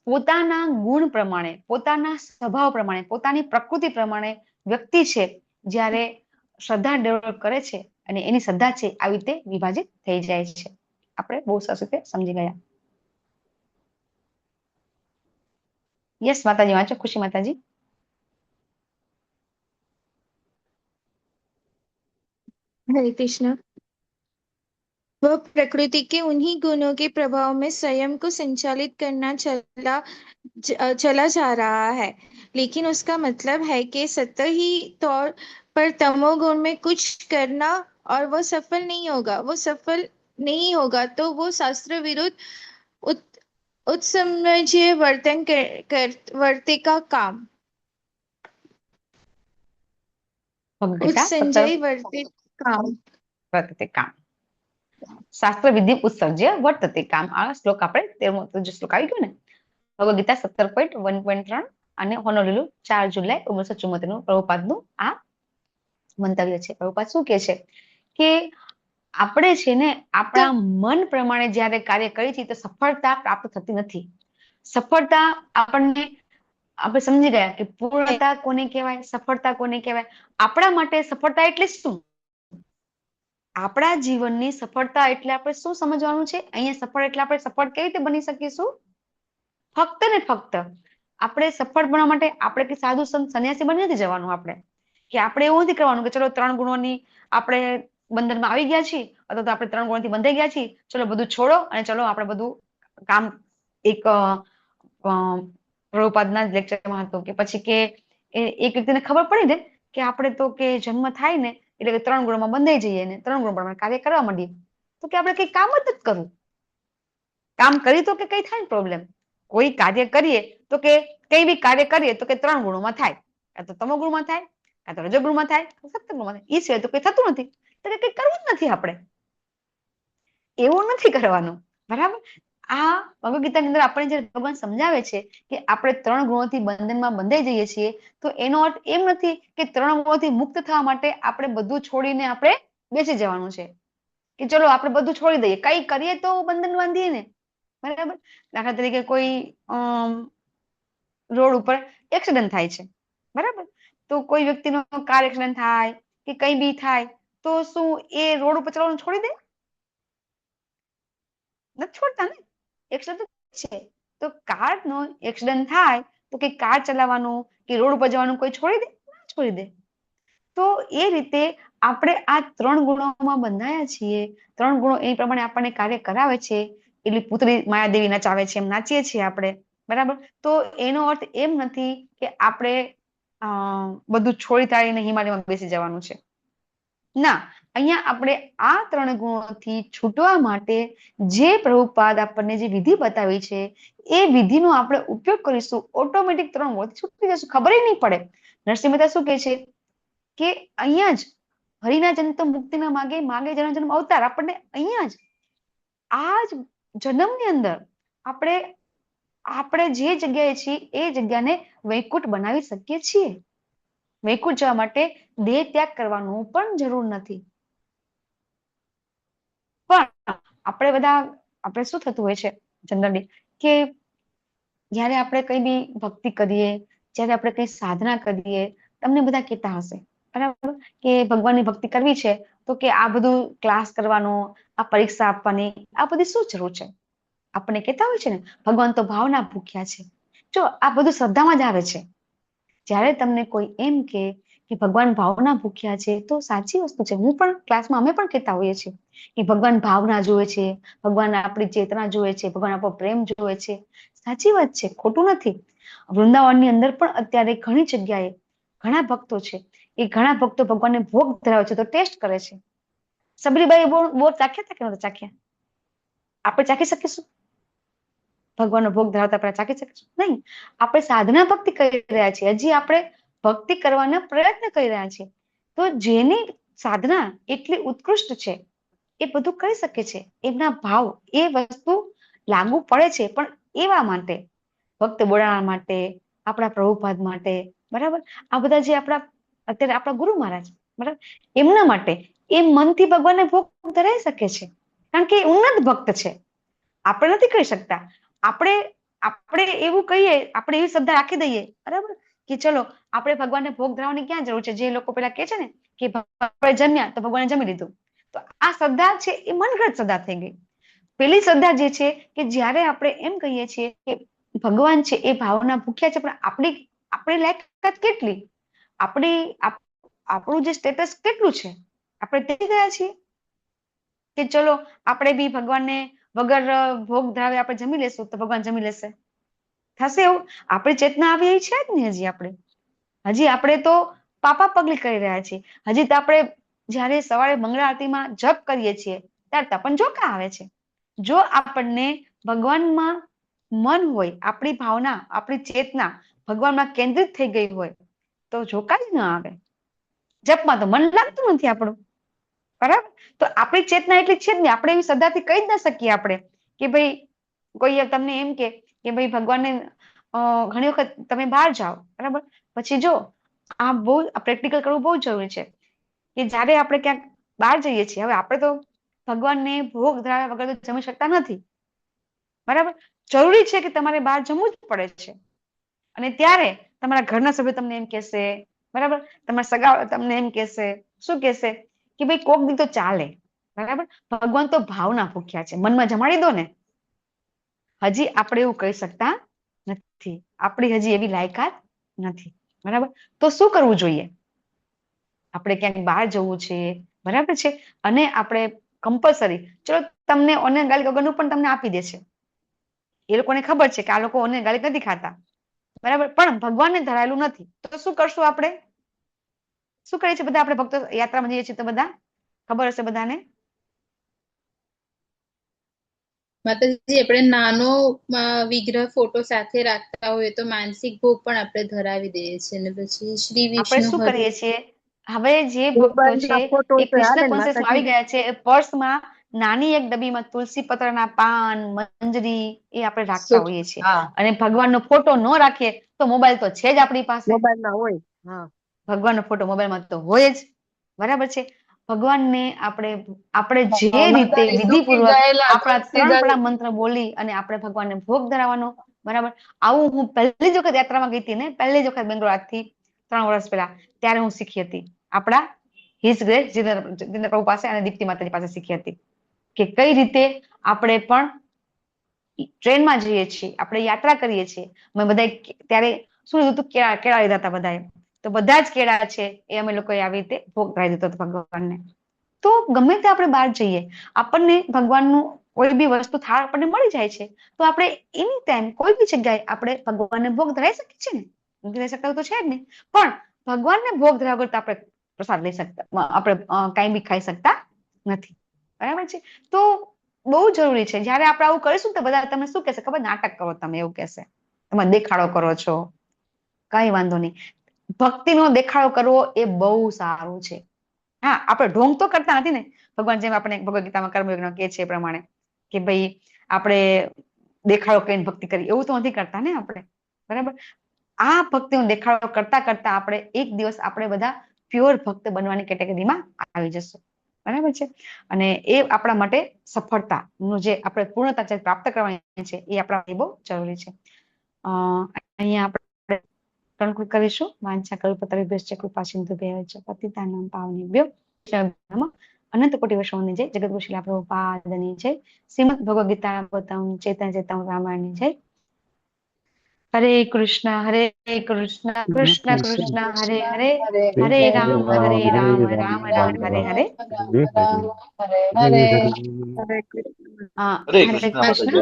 પોતાના ગુણ પ્રમાણે, પોતાના સ્વભાવ પ્રમાણે, પોતાની પ્રકૃતિ પ્રમાણે વ્યક્તિ છે જ્યારે શ્રદ્ધા ડેવલપ કરે છે અને એની શ્રદ્ધા છે આવી રીતે વિભાજિત થઈ જાય છે. આપણે બહુ સરસ રીતે સમજી ગયા. યસ માતાજી, વાંચો ખુશી માતાજી. हरे कृष्णा। वह प्रकृति के उन्हीं गुणों के प्रभाव में स्वयं को संचालित करना चला जा रहा है, लेकिन उसका मतलब है कि सतही तौर पर तमोगुण में कुछ करना और वो सफल नहीं होगा तो वो शास्त्र विरुद्ध उत्समंजय वर्तेका काम उत्संजय वर्ते काम વર્તતે કામ, શાસ્ત્ર વિધિ ઉત્સર્જ્ય વર્તતે કામ. આ શ્લોક આપણે 13મો શ્લોક આવી ગયો ને, ભગવદ ગીતા 17.1.3 અને હોનોલુલુ 4 જુલાઈ 1974 નું પ્રભુપાદનું આ મંતવ્ય છે. પ્રભુપાદ શું કે છે કે આપણે છે ને આપણા મન પ્રમાણે જ્યારે કાર્ય કરીએ છીએ તો સફળતા પ્રાપ્ત થતી નથી. સફળતા આપણે સમજી ગયા કે પૂર્ણતા કોને કહેવાય, સફળતા કોને કહેવાય. આપણા માટે સફળતા એટલે શું? આપણા જીવનની સફળતા એટલે આપણે શું સમજવાનું છે? અહીંયા સફળ એટલે આપણે સફળ કેવી રીતે બની શકીશું? ફક્ત ને ફક્ત આપણે સફળ બનવા માટે આપણે કે સાધુ સંત સંન્યાસી બની નથી જવાનું. આપણે કે આપણે એવું નથી કરવાનું કે ચલો 3 ગુણોની આપણે બંધનમાં આવી ગયા છીએ અથવા તો આપણે 3 ગુણોથી બંધાઈ ગયા છીએ, ચલો બધું છોડો અને ચલો આપણે બધું કામ એક પ્રભુપાદના લેક્ચરમાં હતું કે પછી કે એક વ્યક્તિને ખબર પડી ને કે આપણે તો કે જન્મ થાય ને એટલે કે 3 ગુણોમાં બંધાઈ જઈએ ને 3 ગુણો પ્રમાણે કાર્ય કરવા માંડીએ તો કે આપણે કઈ કામ જ નથી કરવું. કામ કરી તો કે કઈ થાય પ્રોબ્લેમ? કોઈ કાર્ય કરીએ તો કે કઈ બી કાર્ય કરીએ તો કે 3 ગુણોમાં થાય, કાં તો તમો ગુણમાં થાય, કાં તો રજો ગુણમાં થાય, સત્વ ગુણમાં થાય. એ સિવાય તો કઈ થતું નથી, તો કે કઈ કરવું જ નથી આપણે. એવું નથી કરવાનું, બરાબર? આ ભગવદ ગીતાની અંદર આપણે જયારે ભગવાન સમજાવે છે કે આપણે 3 ગુણોથી બંધનમાં બંધાઈ જઈએ છીએ તો એનો અર્થ એમ નથી કે 3 ગુણોથી મુક્ત થવા માટે આપણે બધું છોડીને આપણે બેસી જવાનું છે કે ચલો આપણે બધું છોડી દઈએ, કઈ કરીએ તો બંધન બાંધીએ ને, બરાબર? દાખલા તરીકે કોઈ રોડ ઉપર એક્સિડન્ટ થાય છે, બરાબર? તો કોઈ વ્યક્તિનો કાર એક્સિડન્ટ થાય કે કઈ બી થાય તો શું એ રોડ ઉપર ચલાવવાનું છોડી દે? નથી છોડતા ને. એક્સિડન્ટ છે તો કાર નો એક્સિડન્ટ થાય તો કે કાર ચલાવવાનું કે રોડ ઉપર જવાનું કોઈ છોડી દે? ના છોડી દે. તો એ રીતે આપણે આ 3 ગુણોમાં બંધાયા છીએ. 3 ગુણો એ પ્રમાણે આપણને કાર્ય કરાવે છે. એટલે પુત્રી માયાદેવી નચાવે છે એમ નાચીએ છીએ આપણે, બરાબર? તો એનો અર્થ એમ નથી કે આપણે બધું છોડી તાળીને હિમાલયમાં બેસી જવાનું છે. ના, અહીંયા આપણે આ 3 ગુણોથી છૂટવા માટે જે પ્રભુપાદ આપણને જે વિધિ બતાવી છે એ વિધિનો આપણે ઉપયોગ કરીશું, ઓટોમેટિક 3 ગુણોથી છૂટી જશું, ખબર નહીં પડે. નરસિંહ મહેતા શું કહે છે કે અહીંયા જ હરિના જન તો મુક્તિના માગે માગે જન્મ જન્મ અવતાર. આપણને અહીંયા જ આ જ જન્મની અંદર આપણે જે જગ્યાએ છીએ એ જગ્યાને વૈકુંઠ બનાવી શકીએ છીએ. વૈકુંઠ જવા માટે દેહ ત્યાગ કરવાનું પણ જરૂર નથી. પણ આપણે શું થતું હોય છે જનરલી કે જયારે આપણે કઈ બી ભક્તિ કરીએ, જયારે આપણે કઈ સાધના કરીએ, તમને બધા કહેતા હશે, બરાબર, કે ભગવાનની ભક્તિ કરવી છે તો કે આ બધું ક્લાસ કરવાનો, આ પરીક્ષા આપવાની, આ બધી શું જરૂર છે? આપણને કહેતા હોય છે ને ભગવાન તો ભાવના ભૂખ્યા છે. જો આ બધું શ્રદ્ધામાં જ આવે છે. જ્યારે તમને કોઈ એમ કે ભગવાન ભાવના ભૂખ્યા છે તો સાચી વસ્તુ છે. હું પણ ક્લાસમાં અમે પણ કહેતા હોઈએ છીએ કે ભગવાન ભાવના જોવે છે, ભગવાન આપણી ચેતના જોવે છે, ભગવાન આપણો પ્રેમ જોવે છે. સાચી વાત છે, ખોટું નથી. વૃંદાવનની અંદર પણ અત્યારે ઘણી જગ્યાએ ઘણા ભક્તો છે એ ઘણા ભક્તો ભગવાનને ભોગ ધરાવે છે તો ટેસ્ટ કરે છે. સબરીબાઈ બોર ચાખ્યા હતા કે નહોતા ચાખ્યા? આપણે ચાખી શકીશું? ભગવાનનો ભોગ ધરાવતા આપણે ચાખી શકીશું? નહીં. આપણે સાધના ભક્તિ કરી રહ્યા છીએ, હજી આપણે ભક્તિ કરવાના પ્રયત્ન કરી રહ્યા છીએ. તો જેની સાધના એટલી ઉત્કૃષ્ટ છે એ બધું કરી શકે છે. એમના ભાવ એ વસ્તુ લાગુ પડે છે, પણ એવા માટે ભક્ત બોલાવા માટે, આપણા પ્રભુપાદ માટે, બરાબર, આ બધા જે અત્યારે આપણા ગુરુ મહારાજ, બરાબર, એમના માટે એ મનથી ભગવાનને ભોગ ધરાઈ શકે છે કારણ કે ઉન્નત ભક્ત છે. આપણે નથી કરી શકતા. આપણે એવું કહીએ, આપણે એવી શ્રદ્ધા રાખી દઈએ, બરાબર, કે ચલો આપણે ભગવાનને ભોગ ધરાવવાની ક્યાં જરૂર છે? જે લોકો પેલા કે છે ને કે આપણે જમ્યા તો ભગવાને જમી લીધું, તો આ શ્રદ્ધા છે એ મનગઢ શ્રદ્ધા થઈ ગઈ. પેલી શ્રદ્ધા જે છે કે જયારે આપણે એમ કહીએ છીએ કે ભગવાન છે એ ભાવના ભૂખ્યા છે, પણ આપણી લાયકાત કેટલી, આપણું જે સ્ટેટસ કેટલું છે, આપણે તે ગયા છીએ કે ચલો આપણે બી ભગવાનને વગર ભોગ ધરાવે આપણે જમી લેશું તો ભગવાન જમી લેશે? થશે એવું? આપણી ચેતના આવી છે જ ને હજી આપણે તો પાપા પગલી કરી રહ્યા છીએ. હજી તો આપણે જયારે સવારે મંગળા આરતીમાં જપ કરીએ છીએ ત્યારે તપન જોકા આવે છે. જો આપણને ભગવાનમાં મન હોય, આપણી ભાવના, આપણી ચેતના ભગવાનમાં કેન્દ્રિત થઈ ગઈ હોય તો જોકા જ ન આવે. જપમાં તો મન લાગતું નથી આપણું, બરાબર? તો આપણી ચેતના એટલી છે જ ને, આપણે એવી શ્રદ્ધાથી કહી જ ન શકીએ આપણે કે ભાઈ કોઈ તમને એમ કે ભાઈ ભગવાનને ઘણી વખત તમે બહાર જાઓ, બરાબર, પછી જો આ બહુ પ્રેક્ટિકલ કરવું બહુ જરૂરી છે કે જયારે આપણે ક્યાંક બહાર જઈએ છીએ, હવે આપણે તો ભગવાનને ભોગ ધરાવ્યા વગર તો જમી શકતા નથી, બરાબર? જરૂરી છે કે તમારે બહાર જમવું જ પડે છે. અને ત્યારે તમારા ઘરના સભ્યો તમને એમ કહેશે, બરાબર, તમારા સગા તમને એમ કહેશે, શું કહેશે કે ભાઈ કોક દી તો ચાલે, બરાબર, ભગવાન તો ભાવના ભૂખ્યા છે, મનમાં જમાડી દો ને. હજી આપણે એવું કહી શકતા નથી, આપણી હજી એવી લાયકાત નથી, બરાબર? તો શું કરવું જોઈએ? આપણે ક્યાંક બહાર જવું છે, બરાબર છે, અને આપણે કમ્પલસરી, ચલો તમને ઓને ગાલી વગરનું પણ તમને આપી દે છે, એ લોકોને ખબર છે કે આ લોકો ઓને ગાલી નથી ખાતા, બરાબર, પણ ભગવાનને ધરાયેલું નથી, તો શું કરશું આપણે? શું કરીએ છીએ બધા આપણે ભક્તો યાત્રામાં જઈએ છીએ તો બધા ખબર હશે બધાને? માતાજી, આપણે નાનો વિગ્રહ ફોટો સાથે રાખતા હોય તો માનસિક ભોગ પણ આપણે ધરાવી દઈએ છીએ, અને પછી શ્રી આપણે વિષ્ણુ શું હરે કરીએ છીએ? હવે જે ભક્તો છે એ કૃષ્ણ કોન્શિયસમાં આવી ગયા છે, એ પર્સમાં નાની એક ડબ્બીમાં તુલસી પત્રના પાન, મંજરી એ આપણે રાખતા હોઈએ છીએ. અને ભગવાનનો ફોટો ન રાખીએ તો મોબાઈલ તો છે જ આપણી પાસે, ભગવાનનો ફોટો મોબાઈલમાં તો હોય જ, બરાબર છે. ભગવાનને આપણે જે રીતે વિધિપૂર્વક આપણા 3 પળા મંત્ર બોલી અને આપણે ભગવાનને ભોગ ધરાવવાનો, બરાબર. આવું હું પહેલી જ વખત યાત્રામાં ગઈ હતી ને, પહેલી જ વખત બેંગ્લોર આજથી 3 વર્ષ પહેલા, ત્યારે હું શીખી હતી આપણા હિઝ ગ્રેસ જીતેન્દ્ર પ્રભુ પાસે અને દીપ્તિ માતાજી પાસે શીખી હતી કે કઈ રીતે આપણે પણ ટ્રેનમાં જઈએ છીએ, આપણે યાત્રા કરીએ છીએ. અમે બધા ત્યારે શું લીધું હતું? કેળા લીધા હતા બધાએ, તો બધા જ કેળા છે એ અમે લોકોએ આવી રીતે ભોગ ધરાવી દીધો હતો ભગવાનને. તો ગમે તે આપણે બહાર જઈએ, આપણને ભગવાનનું કોઈ બી વસ્તુ થાળ આપણને મળી જાય છે, તો આપણે એની ટાઈમ કોઈ બી જગ્યાએ આપણે ભગવાનને ભોગ ધરાવી શકીએ છીએ ને, ધરાવી શકતા તો છે જ ને, પણ ભગવાનને ભોગ ધરાવવા વગર આપણે પ્રસાદ લઈ શકતા, આપણે કઈ બી ખાઈ શકતા નથી, બરાબર છે. તો બહુ જરૂરી છે. જયારે આપણે આવું કરીશું તો બધા તમને શું કહેશે ખબર? નાટક કરો તમે, એવું કહેશે, તમે દેખાડો કરો છો. કઈ વાંધો નહીં, ભક્તિનો દેખાડો કરવો એ બહુ સારું છે. હા, આપણે ઢોંગ તો કરતા નથી ને. ભગવાન જેમ આપણે ભગવદ ગીતામાં કર્મયોગનો કહે છે એ પ્રમાણે કે ભાઈ આપણે દેખાડો કરીને ભક્તિ કરી, એવું તો નથી કરતા ને આપણે, બરાબર. આ ભક્તિનો દેખાડો કરતા કરતા આપણે એક દિવસ આપણે બધા પ્યોર ભક્ત બનવાની કેટેગરીમાં આવી જશું, બરાબર છે. અને એ આપણા માટે સફળતાનું જે આપણે પૂર્ણતા પ્રાપ્ત કરવાની છે એ આપણા માટે બહુ જરૂરી છે. અહીંયા આપણે conclude કરીશું. વાંછા કલ્પતરુભ્યશ્ચ કૃપા સિંધુભ્યઃ ચ પતિતાનાં પાવનેભ્યો અનંત કોટિ વર્ષોની જય. જગતગુરુ શ્રીલ પ્રભુપાદની જય. શ્રીમદ ભગવદ ગીતા ભાગવતમ ચૈતન્ય ચેતમ રામાયણની જય. હરે કૃષ્ણ કૃષ્ણ કૃષ્ણ હરે હરે, હરે રામ રામ રામ હરે હરે. હરે કૃષ્ણ. હરે કૃષ્ણ.